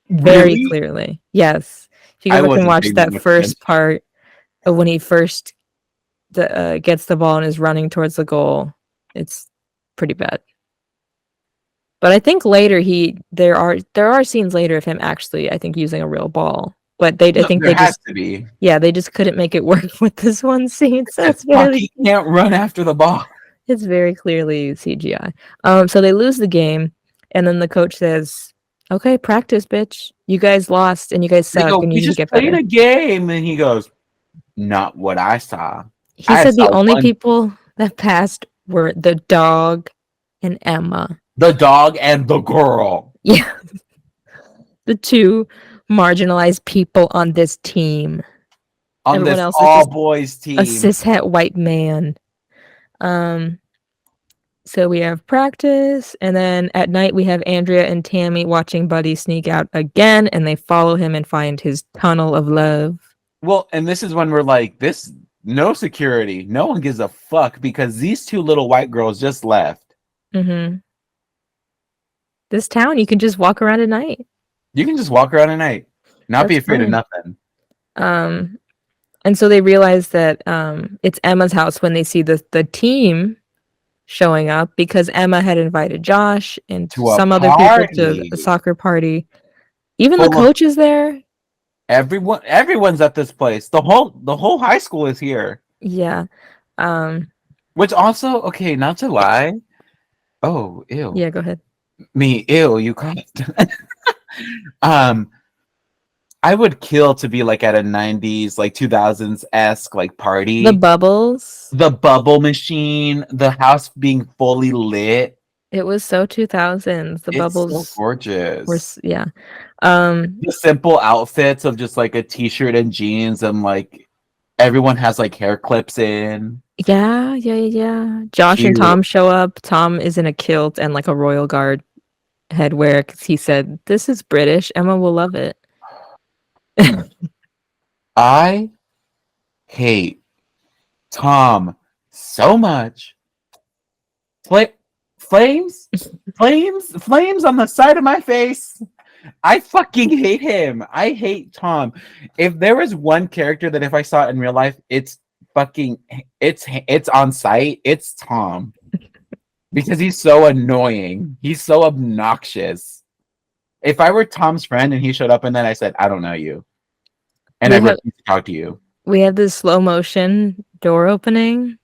Very clearly, yes. If you go back and watch that first part of when he first gets the ball and is running towards the goal, it's pretty bad. But I think later there are scenes later of him actually, I think, using a real ball. But they has to be. Yeah, they just couldn't make it work with this one scene. So it's he can't run after the ball. It's very clearly CGI. So they lose the game, and then the coach says, "Okay, practice, bitch. You guys lost, and you guys suck, and you need to get better." We just played a game, and he goes, "Not what I saw." He said the only people that passed were the dog and Emma. The dog and the girl. Yeah. The two marginalized people on this team. On Everyone this all-boys team. A cishet white man. So we have practice, and then at night we have Andrea and Tammy watching Buddy sneak out again, and they follow him and find his tunnel of love. Well, and this is when we're like, no security. No one gives a fuck because these two little white girls just left. Mm-hmm. This town, you can just walk around at night. You can just walk around at night. Not be afraid of nothing. And so they realize that it's Emma's house when they see the team showing up, because Emma had invited Josh and some other people to a soccer party. Even the coach is there. Everyone's at this place. The whole high school is here. Yeah. Which also, okay, not to lie. Oh, ew. Yeah, go ahead. Me, ew, you coughed. I would kill to be like at a 90s, like 2000s-esque like party. The bubbles. The bubble machine, the house being fully lit. It was so 2000s. The bubbles so gorgeous. Yeah. The simple outfits of just like a t-shirt and jeans, and like everyone has like hair clips in. Yeah. Josh and Tom show up. Tom is in a kilt and like a Royal Guard headwear because he said, "This is British. Emma will love it." I hate Tom so much. Flames on the side of my face. I fucking hate him. I hate Tom. If there was one character that if I saw it in real life, it's on site, it's Tom. Because he's so annoying. He's so obnoxious. If I were Tom's friend and he showed up and then I said, "I don't know you," and I refuse to talk to you. We have this slow motion door opening.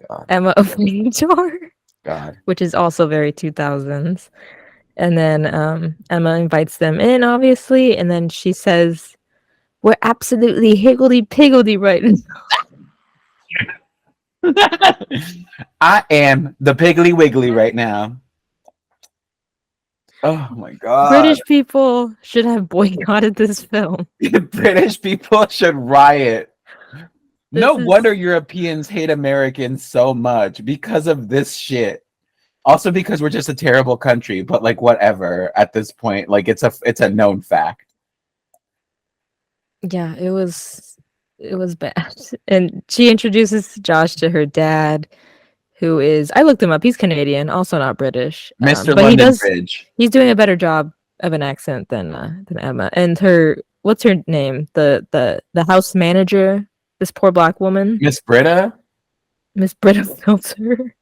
God. Emma opening the door. God. Which is also very 2000s. And then Emma invites them in, obviously, and then she says, "We're absolutely higgledy-piggledy right now." I am the Piggly Wiggly right now. Oh my god. British people should have boycotted this film. British people should riot. No wonder Europeans hate Americans so much because of this shit. Also because we're just a terrible country, but like whatever at this point, like it's a known fact. Yeah, it was bad. And she introduces Josh to her dad, who is, I looked him up, he's Canadian, also not British. Mr. London Bridge. He's doing a better job of an accent than Emma. And what's her name? The house manager, this poor black woman. Miss Britta Filter.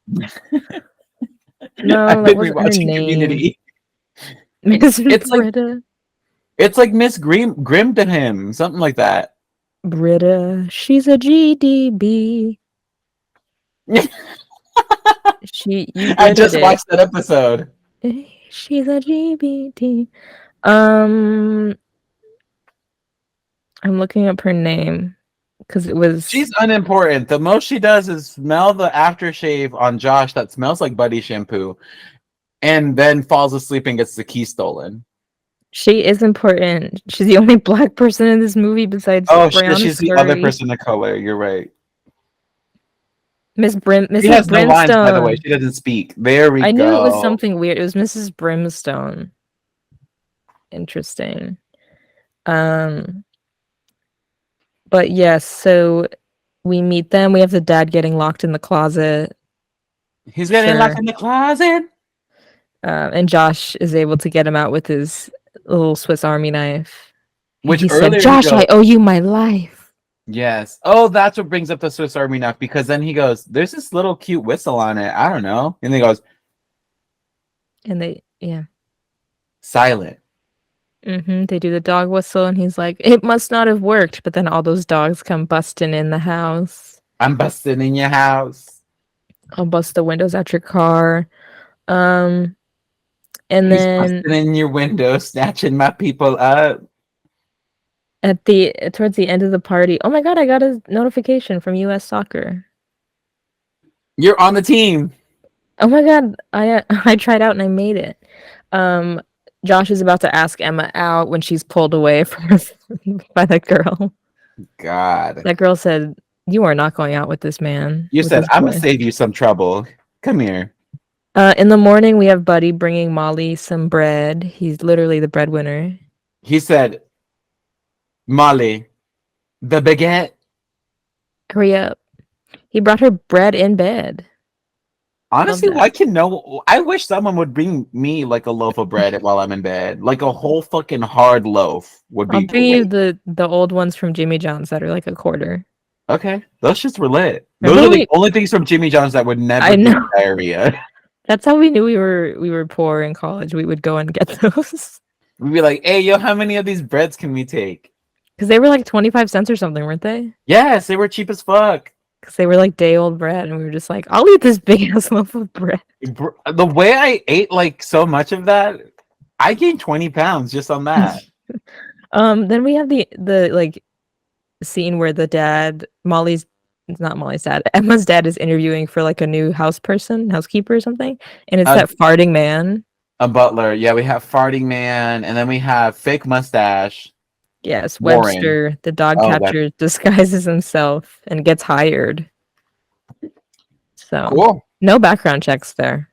No, that wasn't her name. Community. Miss Britta. It's like Miss Grim to him, something like that. Britta, she's a GDB. I just watched that episode. She's a GBT. I'm looking up her name because it was. She's unimportant. The most she does is smell the aftershave on Josh that smells like Buddy shampoo, and then falls asleep and gets the key stolen. She is important. She's the only black person in this movie besides. Oh, she's the other person of color. You're right. She has no lines, by the way. Brimstone. She doesn't speak. There we go. I knew it was something weird. It was Mrs. Brimstone. Interesting. But yes, so we meet them. We have the dad getting locked in the closet. He's getting locked in the closet. And Josh is able to get him out with his little Swiss Army knife. Which he said, Josh, I owe you my life. Yes. Oh, that's what brings up the Swiss Army knife, because then he goes, there's this little cute whistle on it. I don't know. And he goes, and silent. They do the dog whistle, and he's like, it must not have worked. But then all those dogs come busting in the house. I'm busting in your house. I'll bust the windows out your car. And He's then busting in your window, snatching my people up. Towards the end of the party, oh my god, I got a notification from US Soccer. You're on the team. Oh my god, I tried out and I made it. Josh is about to ask Emma out when she's pulled away from her by that girl. God. That girl said, you are not going out with this man. You said, I'm gonna save you some trouble. Come here. In the morning, we have Buddy bringing Molly some bread. He's literally the breadwinner. He said, Molly, the baguette. Hurry up. He brought her bread in bed. Honestly, I wish someone would bring me like a loaf of bread while I'm in bed. Like a whole fucking hard loaf would be. I'll bring you the old ones from Jimmy John's that are like a quarter. Okay. Those shits were lit. Those are the only things from Jimmy John's that would never give diarrhea. That's how we knew we were poor in college. We would go and get those. We'd be like, hey, yo, how many of these breads can we take? Because they were like 25 cents or something, weren't they? Yes, they were cheap as fuck. Because they were like day-old bread, and we were just like, I'll eat this big-ass loaf of bread. The way I ate like so much of that, I gained 20 pounds just on that. Then we have the like scene where the dad, Emma's dad is interviewing for like a new housekeeper or something, and it's that farting man. A butler. Yeah, we have farting man, and then we have fake mustache. Yes, Webster, the dog catcher, disguises himself and gets hired. So cool. No background checks there.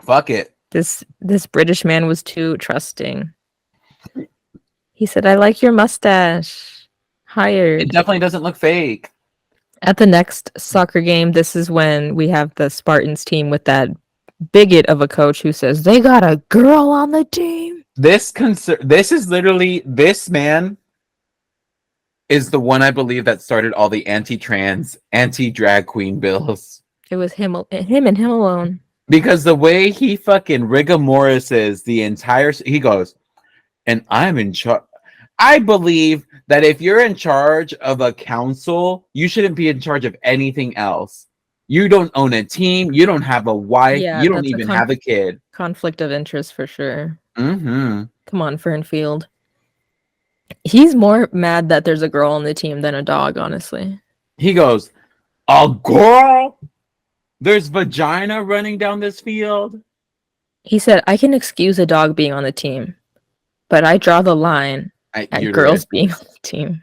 Fuck it. This British man was too trusting. He said, I like your mustache. Hired. It definitely doesn't look fake. At the next soccer game, this is when we have the Spartans team with that bigot of a coach who says, they got a girl on the team. This is literally, this man is the one I believe that started all the anti-trans, anti-drag queen bills. It was him and him alone. Because the way he fucking rigor mortises the entire, he goes, and I'm in charge. I believe that if you're in charge of a council, you shouldn't be in charge of anything else. You don't own a team. You don't have a wife. Yeah, you don't even have a kid. Conflict of interest for sure. Mm-hmm. Come on, Fernfield. He's more mad that there's a girl on the team than a dog, honestly. He goes, a girl? There's vagina running down this field? He said, I can excuse a dog being on the team, but I draw the line at girls being on the team.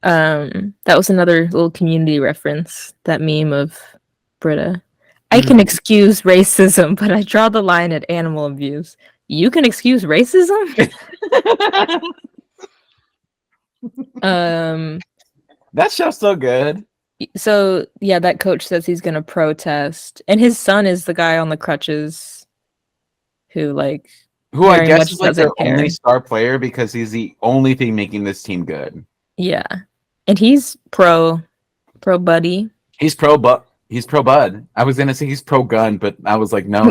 That was another little community reference, that meme of Britta. I can excuse racism, but I draw the line at animal abuse. You can excuse racism? That show's so good. So, yeah, that coach says he's going to protest. And his son is the guy on the crutches who I guess is like their only star player because he's the only thing making this team good. Yeah. And he's pro Buddy. He's pro Bud. I was going to say he's pro gun, but I was like, no.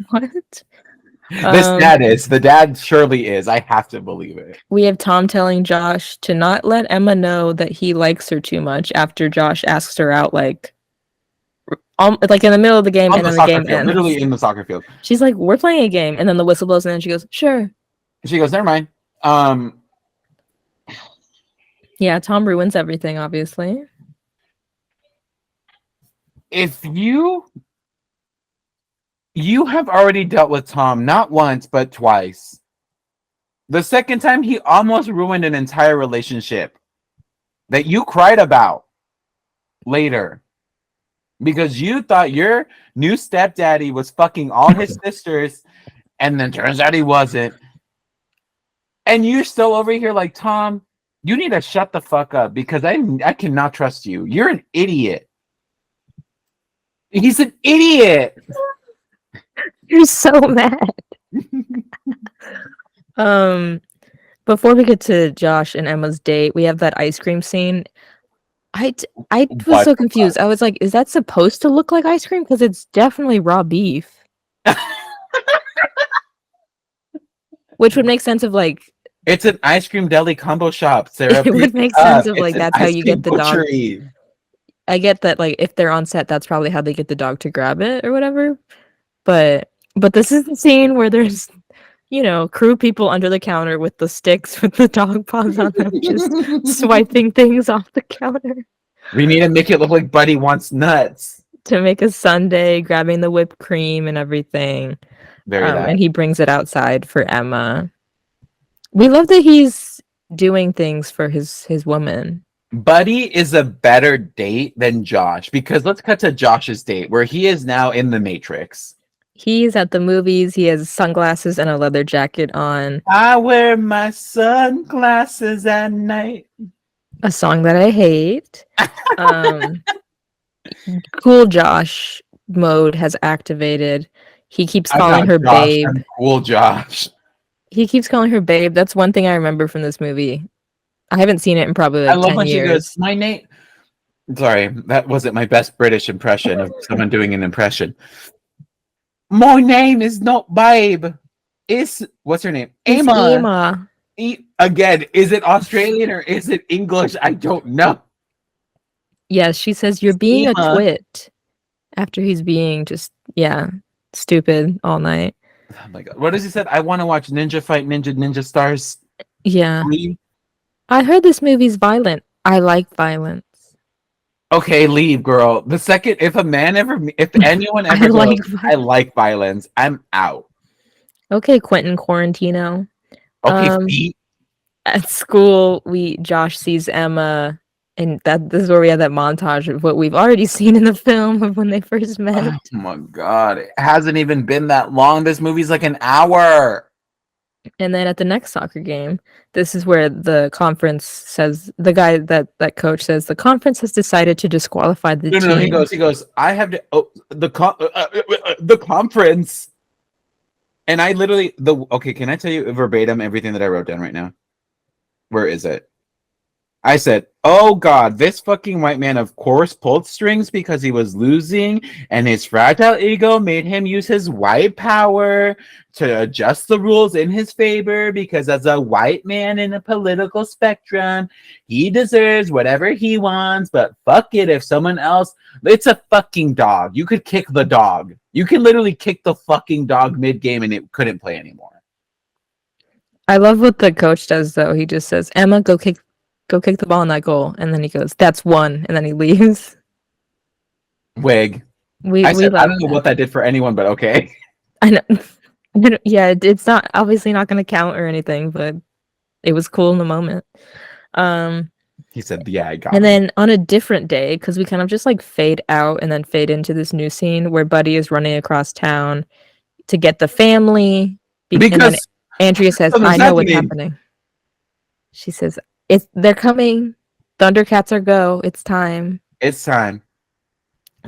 What? The dad surely is. I have to believe it. We have Tom telling Josh to not let Emma know that he likes her too much after Josh asks her out like in the middle of the game, and then the game ends. Literally in the soccer field. She's like, we're playing a game, and then the whistle blows, and then she goes, sure. She goes, never mind. Yeah, Tom ruins everything, obviously. If you have already dealt with Tom not once but twice. The second time he almost ruined an entire relationship that you cried about. later. Because you thought your new stepdaddy was fucking all his sisters, and then turns out he wasn't. And you're still over here like, Tom, you need to shut the fuck up because I cannot trust you. You're an idiot. He's an idiot. You're so mad. Before we get to Josh and Emma's date, we have that ice cream scene. I was so confused. I was like, is that supposed to look like ice cream? Because it's definitely raw beef. Which would make sense of like... It's an ice cream deli combo shop, Sarah. It would make sense of like, that's how you get the dog. I get that like, if they're on set, that's probably how they get the dog to grab it or whatever. But this is the scene where there's, crew people under the counter with the sticks with the dog paws on them, just swiping things off the counter. We need to make it look like Buddy wants nuts. To make a sundae, grabbing the whipped cream and everything. And he brings it outside for Emma. We love that he's doing things for his woman. Buddy is a better date than Josh, because let's cut to Josh's date where he is now in the Matrix. He's at the movies. He has sunglasses and a leather jacket on. I wear my sunglasses at night. A song that I hate. Cool Josh mode has activated. He keeps calling her babe. Cool Josh. He keeps calling her babe. That's one thing I remember from this movie. I haven't seen it in probably like 10 years. I love when she goes, my name... Sorry, that wasn't my best British impression of someone doing an impression. My name is not Babe. It's... What's her name? Emma. Again, is it Australian or is it English? I don't know. Yes, she says, you're being a twit. After he's being just, stupid all night. Oh my god. What does he say? I want to watch Ninja fight Ninja stars. Yeah. Leave. I heard this movie's violent. I like violence. Okay, leave, girl. The second, if anyone ever I like violence, I'm out. Okay, Quentin Quarantino. Okay, feet. At school, Josh sees Emma, and this is where we have that montage of what we've already seen in the film of when they first met. Oh my god, it hasn't even been that long. This movie's like an hour. And then at the next soccer game, this is where the conference says, the guy that coach says, the conference has decided to disqualify the team. No, he goes, I have to, the conference. And I literally, okay, can I tell you verbatim everything that I wrote down right now? Where is it? I said, oh god, this fucking white man of course pulled strings because he was losing, and his fragile ego made him use his white power to adjust the rules in his favor, because as a white man in a political spectrum, he deserves whatever he wants, but fuck it if someone else... It's a fucking dog. You could kick the dog. You can literally kick the fucking dog mid-game and it couldn't play anymore. I love what the coach does, though. He just says, Emma, go kick the ball in that goal. And then he goes, that's one. And then he leaves. Wig. I don't know what that did for anyone, but okay. I know. Yeah, it's not obviously not going to count or anything, but it was cool in the moment. He said, yeah, I got it. And then on a different day, because we kind of just like fade out and then fade into this new scene where Buddy is running across town to get the family. Because Andrea says, I know what's happening. She says, they're coming. Thundercats are go. It's time. It's time.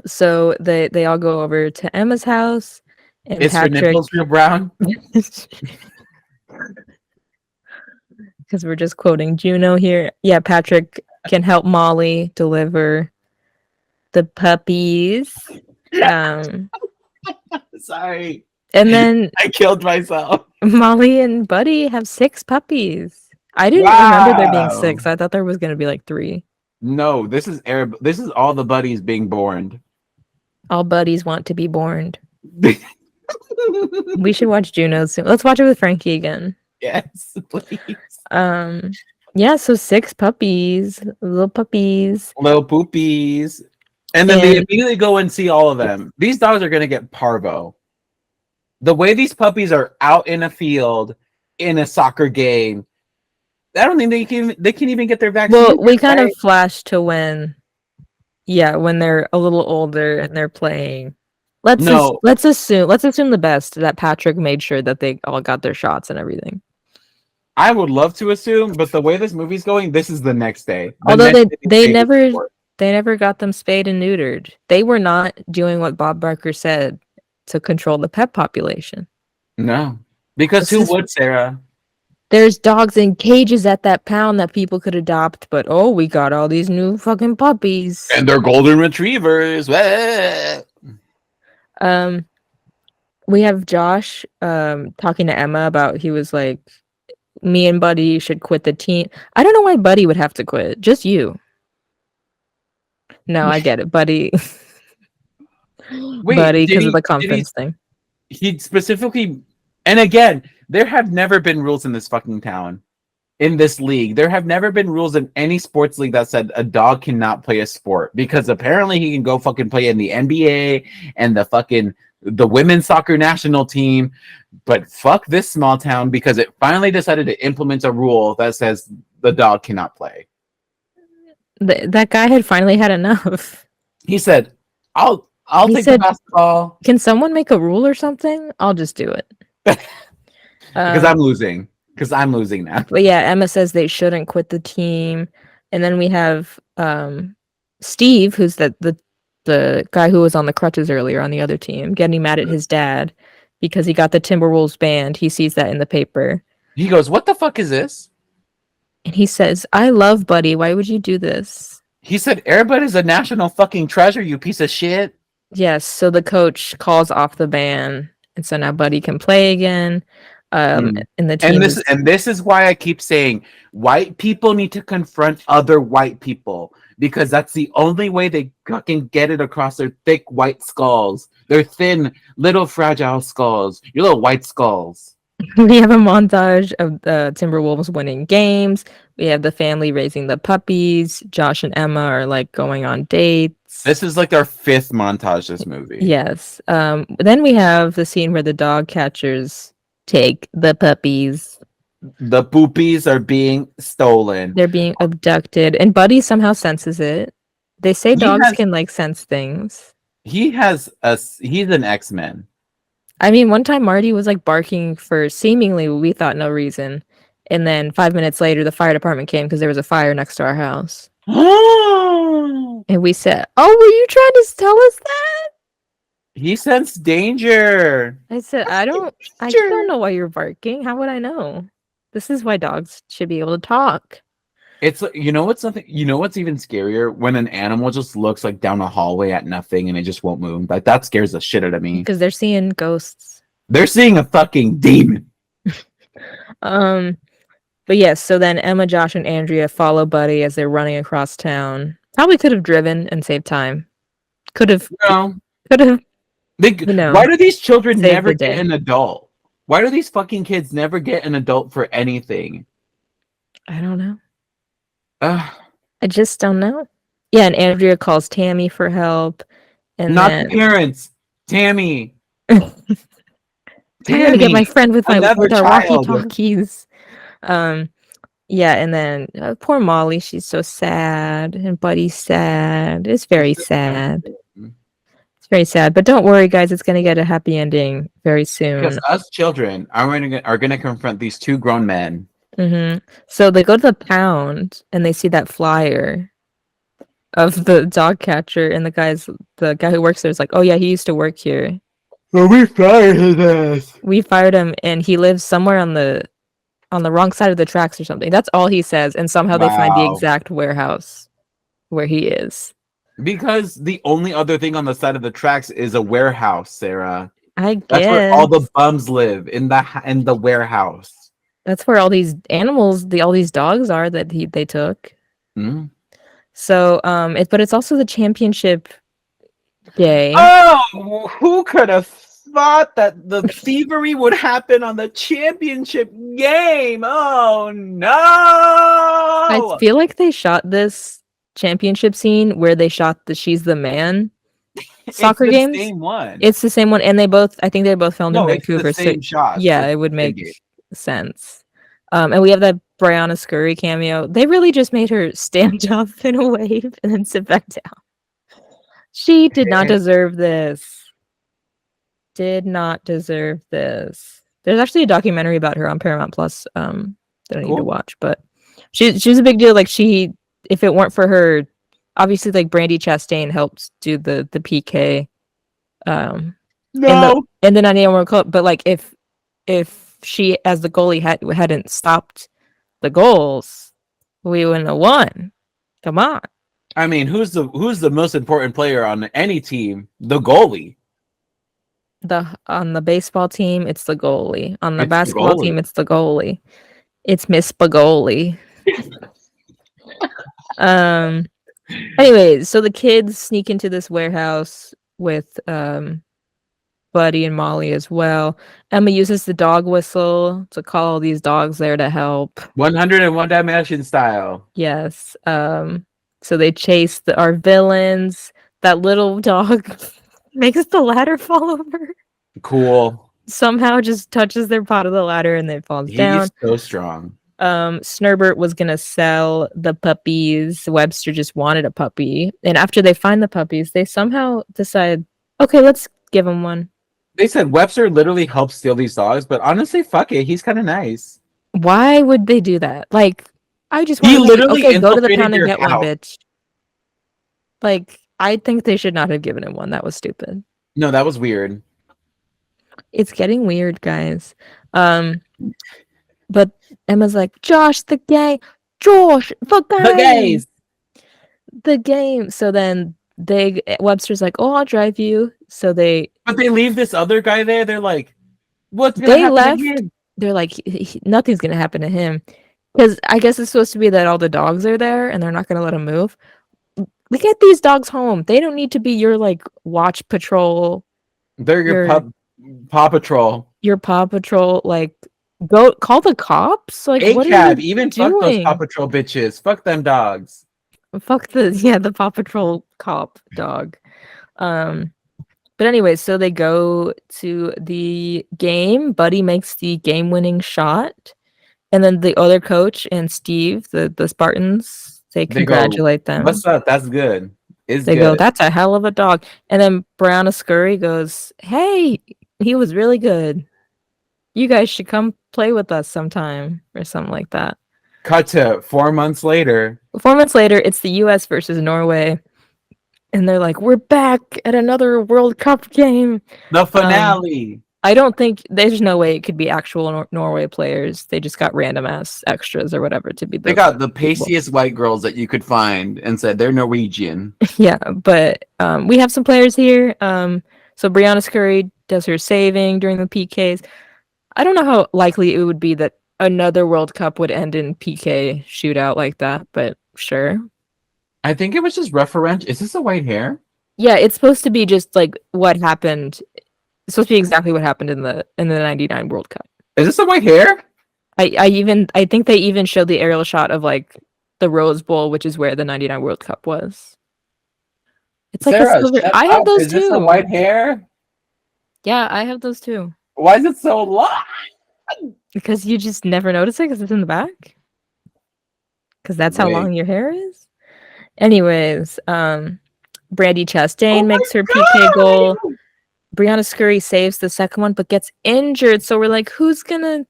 So they all go over to Emma's house. And Is her nipples real brown? Because we're just quoting Juno here. Yeah, Patrick can help Molly deliver the puppies. Sorry. And then I killed myself. Molly and Buddy have 6 puppies. I didn't remember there being 6. I thought there was going to be like 3. No, this is all the buddies being born. All buddies want to be born. We should watch Juno soon. Let's watch it with Frankie again. Yes, please. Yeah, so 6 puppies, little poopies. And then they immediately go and see all of them. These dogs are going to get parvo. The way these puppies are out in a field, in a soccer game, I don't think they can even get their vaccine. Well, we kind of flashed to when Yeah, when they're a little older and they're playing. Let's No, assume the best that Patrick made sure that they all got their shots and everything. I would love to assume, but the way this movie's going, this is the next day. Although they never got them spayed and neutered. They were not doing what Bob Barker said to control the pet population. No, because who would, Sarah? There's dogs in cages at that pound that people could adopt, but oh, we got all these new fucking puppies. And they're golden retrievers. We have Josh talking to Emma about he was like, me and Buddy should quit the team. I don't know why Buddy would have to quit. Just you. No, I get it, Buddy. Wait, Buddy, because of the confidence thing. He specifically, and again, there have never been rules in this fucking town. In this league, there have never been rules in any sports league that said a dog cannot play a sport, because apparently he can go fucking play in the NBA and the women's soccer national team. But fuck this small town, because it finally decided to implement a rule that says the dog cannot play. That guy had finally had enough. He said, I'll take the basketball. Can someone make a rule or something? I'll just do it. Because I'm losing. Because I'm losing now. But yeah, Emma says they shouldn't quit the team. And then we have Steve, who's the guy who was on the crutches earlier on the other team, getting mad at his dad because he got the Timberwolves banned. He sees that in the paper. He goes, what the fuck is this? And he says, I love Buddy. Why would you do this? He said, Airbud is a national fucking treasure, you piece of shit. Yes, so the coach calls off the ban. And so now Buddy can play again. And the team this is why I keep saying white people need to confront other white people, because that's the only way they fucking get it across their thick white skulls, their thin little fragile skulls, your little white skulls. We have a montage of the Timberwolves winning games. We have the family raising the puppies. Josh and Emma are like going on dates. This is like our fifth montage this movie. Yes. Then we have the scene where the dog catchers take the puppies. The poopies are being stolen. They're being abducted, and Buddy somehow senses it. They say dogs can like sense things. He's an X-Men. I mean, one time Marty was like barking for seemingly we thought no reason, and then 5 minutes later the fire department came because there was a fire next to our house. And we said, "Oh, were you trying to tell us that?" He sensed danger. I said, I don't know why you're barking. How would I know? This is why dogs should be able to talk. It's, you know what's even scarier? When an animal just looks like down a hallway at nothing and it just won't move. Like, that scares the shit out of me. Because they're seeing ghosts. They're seeing a fucking demon. But yes, so then Emma, Josh, and Andrea follow Buddy as they're running across town. Probably could have driven and saved time. Could have. Why do these children never get an adult? Why do these fucking kids never get an adult for anything? I don't know. I just don't know. Yeah, and Andrea calls Tammy for help. And not the parents. Tammy. I'm gonna get my friend with our walkie-talkies. Yeah, and then poor Molly, she's so sad, and Buddy's sad. It's very sad. It's very sad, but don't worry, guys. It's gonna get a happy ending very soon. Because us children are gonna confront these two grown men. Mm-hmm. So they go to the pound and they see that flyer of the dog catcher, and the guy who works there is like, "Oh yeah, he used to work here." Well, we fired his ass. We fired him, and he lives somewhere on the wrong side of the tracks or something. That's all he says, and somehow they find the exact warehouse where he is. Because the only other thing on the side of the tracks is a warehouse, Sarah. I guess that's where all the bums live, in the warehouse. That's where all these animals, all these dogs are that they took. Mm. So, but it's also the championship day. Oh, who could have thought that the thievery would happen on the championship game? Oh no! I feel like they shot this championship scene where they shot the "She's the Man" soccer games. It's the same one. It's the same one, and I think they both filmed in Vancouver. It's the same shot. Yeah, it would make sense. And we have that Brianna Scurry cameo. They really just made her stand up in a wave and then sit back down. She did not deserve this. Did not deserve this. There's actually a documentary about her on Paramount Plus that I need to watch, but she was a big deal. Like if it weren't for her, obviously like Brandi Chastain helped do the PK in the 91 World Cup, but like if she as the goalie hadn't stopped the goals, we wouldn't have won. Come on. I mean, who's the most important player on any team? The goalie. On the baseball team, it's the goalie. On the basketball team, it's the goalie. It's Miss Bagoli. Anyways, so the kids sneak into this warehouse with Buddy and Molly as well. Emma uses the dog whistle to call all these dogs there to help. 101 Dalmatian style. Yes. So they chase our villains. That little dog makes the ladder fall over. Cool. Somehow just touches their pot of the ladder and it falls down. He's so strong. Snurbert was gonna sell the puppies. Webster just wanted a puppy. And after they find the puppies, they somehow decide, okay, let's give him one. They said Webster literally helped steal these dogs, but honestly, fuck it. He's kind of nice. Why would they do that? Like, I just want He literally go to the pound and get house. one, bitch. Like, I think they should not have given him one. That was stupid. No, that was weird. It's getting weird, guys. But Emma's like, Josh, the game. Josh, the game. The game. So then Webster's like, oh, I'll drive you. So but they leave this other guy there. They're like, what's gonna happen left. to him? They're like, nothing's gonna happen to him. Because I guess it's supposed to be that all the dogs are there and they're not gonna let him move. We get these dogs home. They don't need to be your like watch patrol. They're your Paw Patrol. Your Paw Patrol, like go call the cops. Like what are you even doing? Fuck those Paw Patrol bitches. Fuck them dogs. Fuck the Paw Patrol cop dog. But anyways, so they go to the game. Buddy makes the game-winning shot, and then the other coach and Steve, the Spartans, they congratulate them. What's up? That's good. They go, that's a hell of a dog. And then Brianna Scurry goes, hey, he was really good. You guys should come play with us sometime, or something like that. Cut to 4 months later. 4 months later, it's the U.S. versus Norway. And they're like, we're back at another World Cup game. The finale. I don't think there's no way it could be actual Norway players. They just got random ass extras or whatever to be. They got the pastiest white girls that you could find and said they're Norwegian. Yeah, but we have some players here. So Brianna Scurry does her saving during the PKs. I don't know how likely it would be that another World Cup would end in PK shootout like that, but sure. I think it was just referential. Is this a white hair? Yeah, it's supposed to be just like what happened. It's supposed to be exactly what happened in the 99 World Cup. Is this a white hair? I think they even showed the aerial shot of like the Rose Bowl, which is where the 99 World Cup was. It's like Sarah, a silver. I have those too. Is this a white hair? Yeah, I have those too. Why is it so long? Because you just never notice it because it's in the back. Because that's how long your hair is. Anyways, Brandi Chastain makes her PK goal. Brianna Scurry saves the second one, but gets injured. So we're like, who's gonna?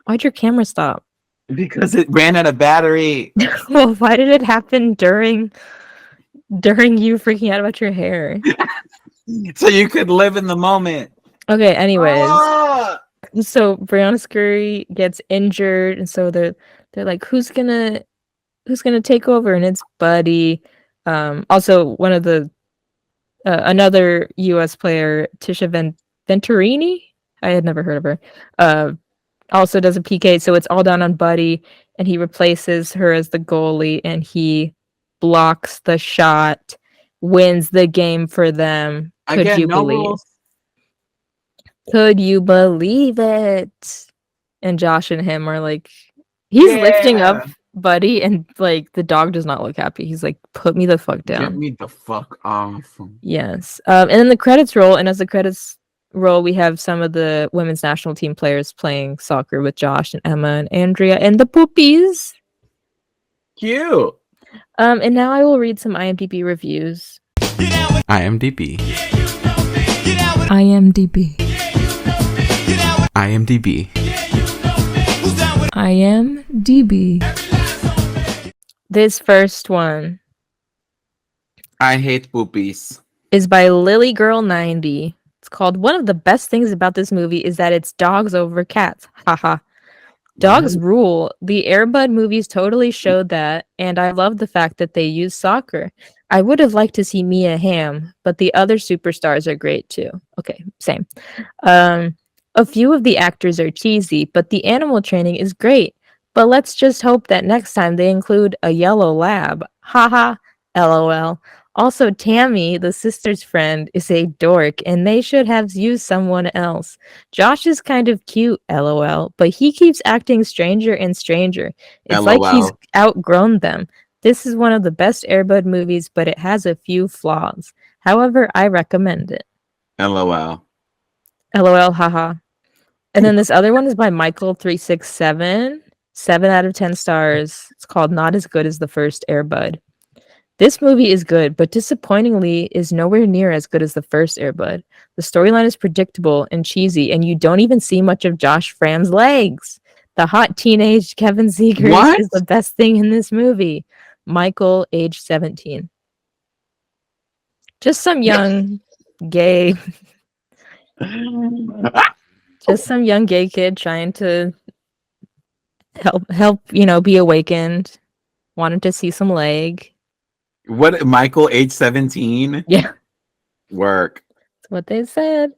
Why'd your camera stop? Because it ran out of battery. Well, why did it happen during you freaking out about your hair? So you could live in the moment. Okay. Anyways, so Brianna Scurry gets injured, and so they're like, who's gonna take over? And it's Buddy. Also one of the another U.S. player, Tisha Venturini. I had never heard of her. Also does a PK, so it's all down on Buddy, and he replaces her as the goalie, and he blocks the shot, wins the game for them. Could you believe it? And Josh and him are like, he's lifting up Buddy, and like the dog does not look happy. He's like, put me the fuck down. Get me the fuck off. Yes. And then the credits roll, and as the credits roll, we have some of the women's national team players playing soccer with Josh and Emma and Andrea and the poopies. Cute. And now I will read some IMDb reviews. IMDb. IMDb. IMDb. IMDb. This first one I hate boobies. is by LilyGirl90. It's called One of the Best Things About This Movie is that it's dogs over cats. Haha. Dogs rule. The Air Bud movies totally showed that, and I love the fact that they use soccer. I would have liked to see Mia Hamm, but the other superstars are great too. Okay, same. A few of the actors are cheesy, but the animal training is great. But let's just hope that next time they include a yellow lab. Haha, lol. Also, Tammy, the sister's friend, is a dork, and they should have used someone else. Josh is kind of cute, lol, but he keeps acting stranger and stranger. It's like he's outgrown them. This is one of the best Air Bud movies, but it has a few flaws. However, I recommend it. LOL. LOL, haha. And then this other one is by Michael367. 7 out of 10 stars. It's called Not As Good as the First Air Bud. This movie is good, but disappointingly is nowhere near as good as the first Air Bud. The storyline is predictable and cheesy, and you don't even see much of Josh Fram's legs. The hot teenage Kevin Zegers is the best thing in this movie. Michael, age 17. Just some young gay... just some young gay kid trying to help, be awakened. Wanted to see some leg. What, Michael, age 17? Yeah. Work. That's what they said.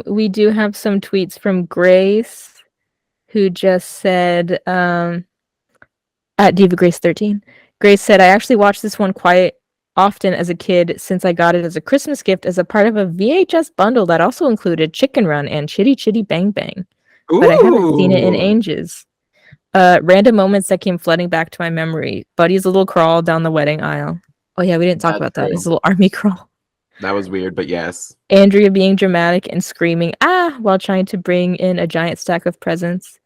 We do have some tweets from Grace, who just said, at Diva Grace 13. Grace said, I actually watched this one quite often as a kid since I got it as a Christmas gift as a part of a VHS bundle that also included Chicken Run and Chitty Chitty Bang Bang. Ooh. But I haven't seen it in ages. Random moments that came flooding back to my memory. Buddy's little crawl down the wedding aisle. Oh yeah, we didn't talk about that. His little army crawl. That was weird, but yes. Andrea being dramatic and screaming, while trying to bring in a giant stack of presents.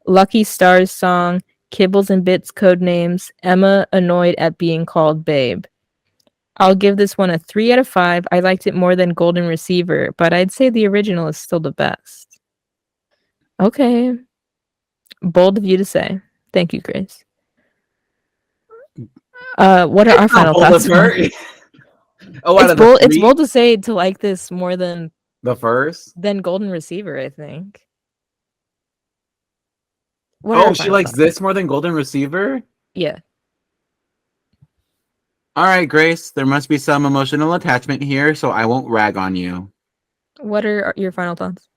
Lucky Star's song, Kibbles and Bits code names, Emma annoyed at being called babe. I'll give this one a 3 out of 5. I liked it more than Golden Receiver, but I'd say the original is still the best. Okay. Bold of you to say. Thank you, Grace. What are our final thoughts? It's bold to say to like this more than the first? Than Golden Receiver, I think. She likes this more than Golden Receiver? Yeah. All right, Grace. There must be some emotional attachment here, so I won't rag on you. What are your final thoughts?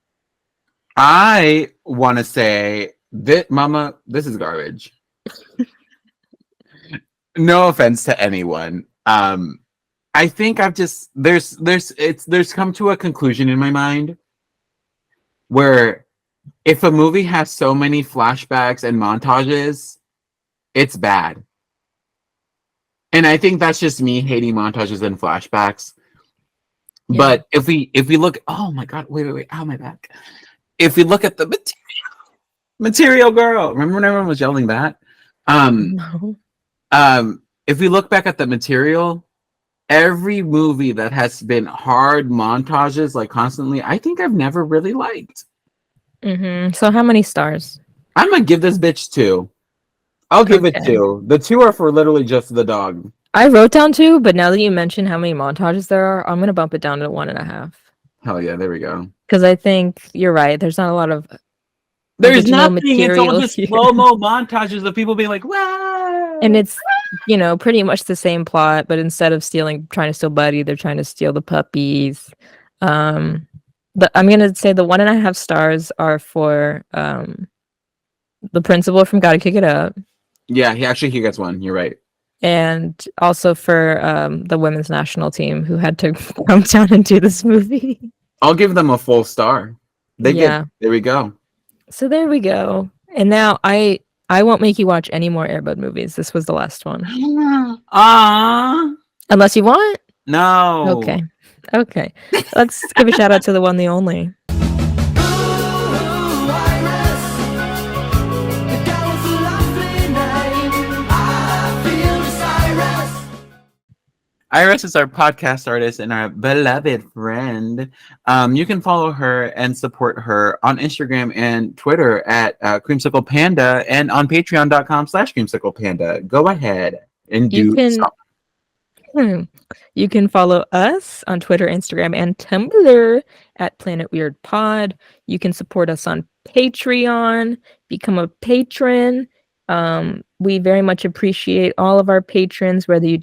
I want to say that, Mama, this is garbage. No offense to anyone. I think I've just there's come to a conclusion in my mind where if a movie has so many flashbacks and montages, it's bad. And I think that's just me hating montages and flashbacks. Yeah. But if we look, oh my god, wait, ow, my back. If we look at the material girl, remember when everyone was yelling that? No. If we look back at the material, every movie that has been hard montages like constantly, I think I've never really liked. Mm-hmm. So how many stars? I'm gonna give this bitch 2. I'll give it 2. The 2 are for literally just the dog. I wrote down 2, but now that you mention how many montages there are, I'm gonna bump it down to 1.5. Hell yeah, there we go. Because I think you're right. There's not a lot of there's nothing. It's all just slow-mo montages of people being like, wow. And it's, pretty much the same plot, but instead of trying to steal Buddy, they're trying to steal the puppies. I'm gonna say the 1.5 stars are for the principal from Gotta Kick It Up. Yeah, he gets 1. You're right. And also for the women's national team who had to come down and do this movie. I'll give them a full star. There we go. So there we go. And now I won't make you watch any more Air Bud movies. This was the last one. Unless you want? No. Okay. Let's give a shout out to the one, the only. Iris is our podcast artist and our beloved friend. You can follow her and support her on Instagram and Twitter at Creamsicle Panda and on patreon.com/Creamsicle Panda. Go ahead and do something. You can follow us on Twitter, Instagram, and Tumblr at Planet Weird Pod. You can support us on Patreon, become a patron. We very much appreciate all of our patrons, whether you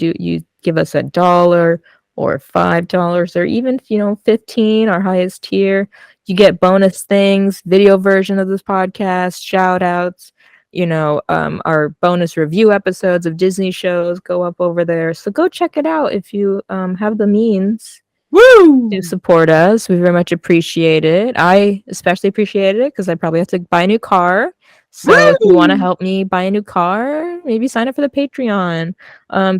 give us $1 or $5 or even 15, our highest tier. You get bonus things, video version of this podcast, shout outs. Our bonus review episodes of Disney shows go up over there. So go check it out if you have the means to support us. We very much appreciate it. I especially appreciate it because I probably have to buy a new car. So if you want to help me buy a new car, maybe sign up for the Patreon.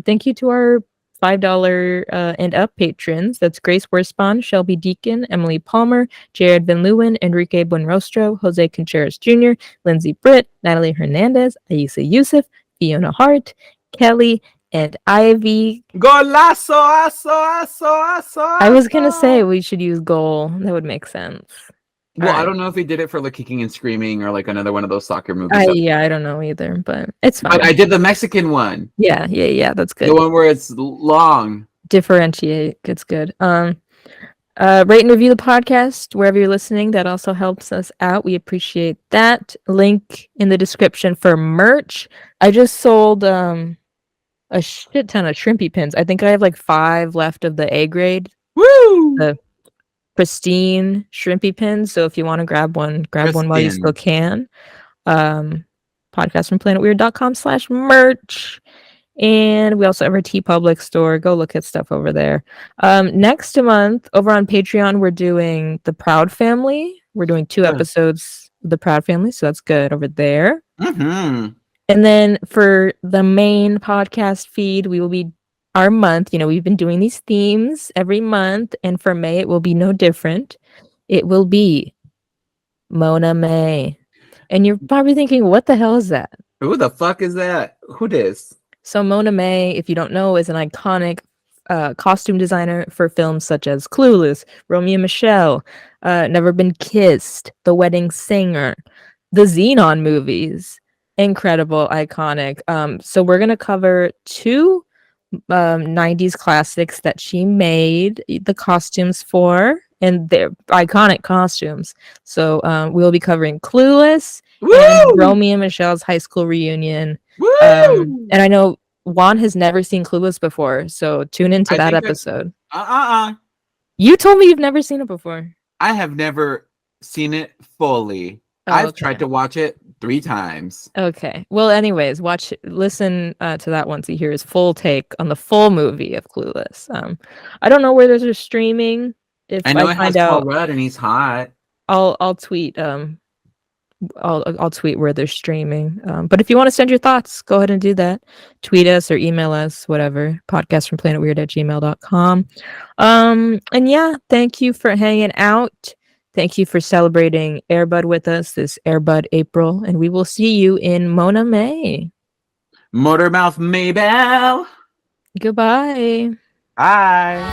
Thank you to our $5 and up patrons. That's Grace Worspan, Shelby Deacon, Emily Palmer, Jared Van Leeuwen, Enrique Buenrostro, Jose Contreras Jr., Lindsay Britt, Natalie Hernandez, Ayisa Yusuf, Fiona Hart, Kelly, and Ivy. Golazo, aso. I was going to say we should use goal. That would make sense. Well, I don't know if he did it for like Kicking and Screaming or like another one of those soccer movies. I don't know either, but it's fine. But I did the Mexican one. Yeah, that's good. The one where it's long. Differentiate. It's good. Rate and review the podcast wherever you're listening. That also helps us out. We appreciate that. Link in the description for merch. I just sold a shit ton of shrimpy pins. I think I have like 5 left of the A grade. Woo! The pristine shrimpy pins. So if you want to grab one while you still can. Podcast from planetweird.com/merch. And we also have our TeePublic store. Go look at stuff over there. Next month over on Patreon, we're doing the Proud Family. We're doing 2 episodes of the Proud Family. So that's good over there. Mm-hmm. And then for the main podcast feed, we will be our month. We've been doing these themes every month, and for May it will be no different. It will be Mona May. And you're probably thinking, what the hell is that? Who the fuck is that? Who this? So Mona May, if you don't know, is an iconic costume designer for films such as Clueless, Romeo and Michelle, Never Been Kissed, The Wedding Singer, the Xenon movies. Incredible, iconic. So we're going to cover 2 90s classics that she made the costumes for, and they're iconic costumes. So we'll be covering Clueless and Romeo and Michelle's high school reunion. And I know Juan has never seen Clueless before, so tune into that episode. You told me you've never seen it before. I have never seen it fully. I've tried to watch it 3 times. Okay. Well, anyways, listen to that once you hear his full take on the full movie of Clueless. I don't know where those are streaming. If I know I it has Paul Rudd and he's hot. I'll tweet. I'll tweet where they're streaming. But if you want to send your thoughts, go ahead and do that. Tweet us or email us, whatever. Podcast from planetweird@gmail.com. And yeah, thank you for hanging out. Thank you for celebrating Airbud with us this Airbud April, and we will see you in Mona May. Motormouth Maybell. Goodbye. Bye.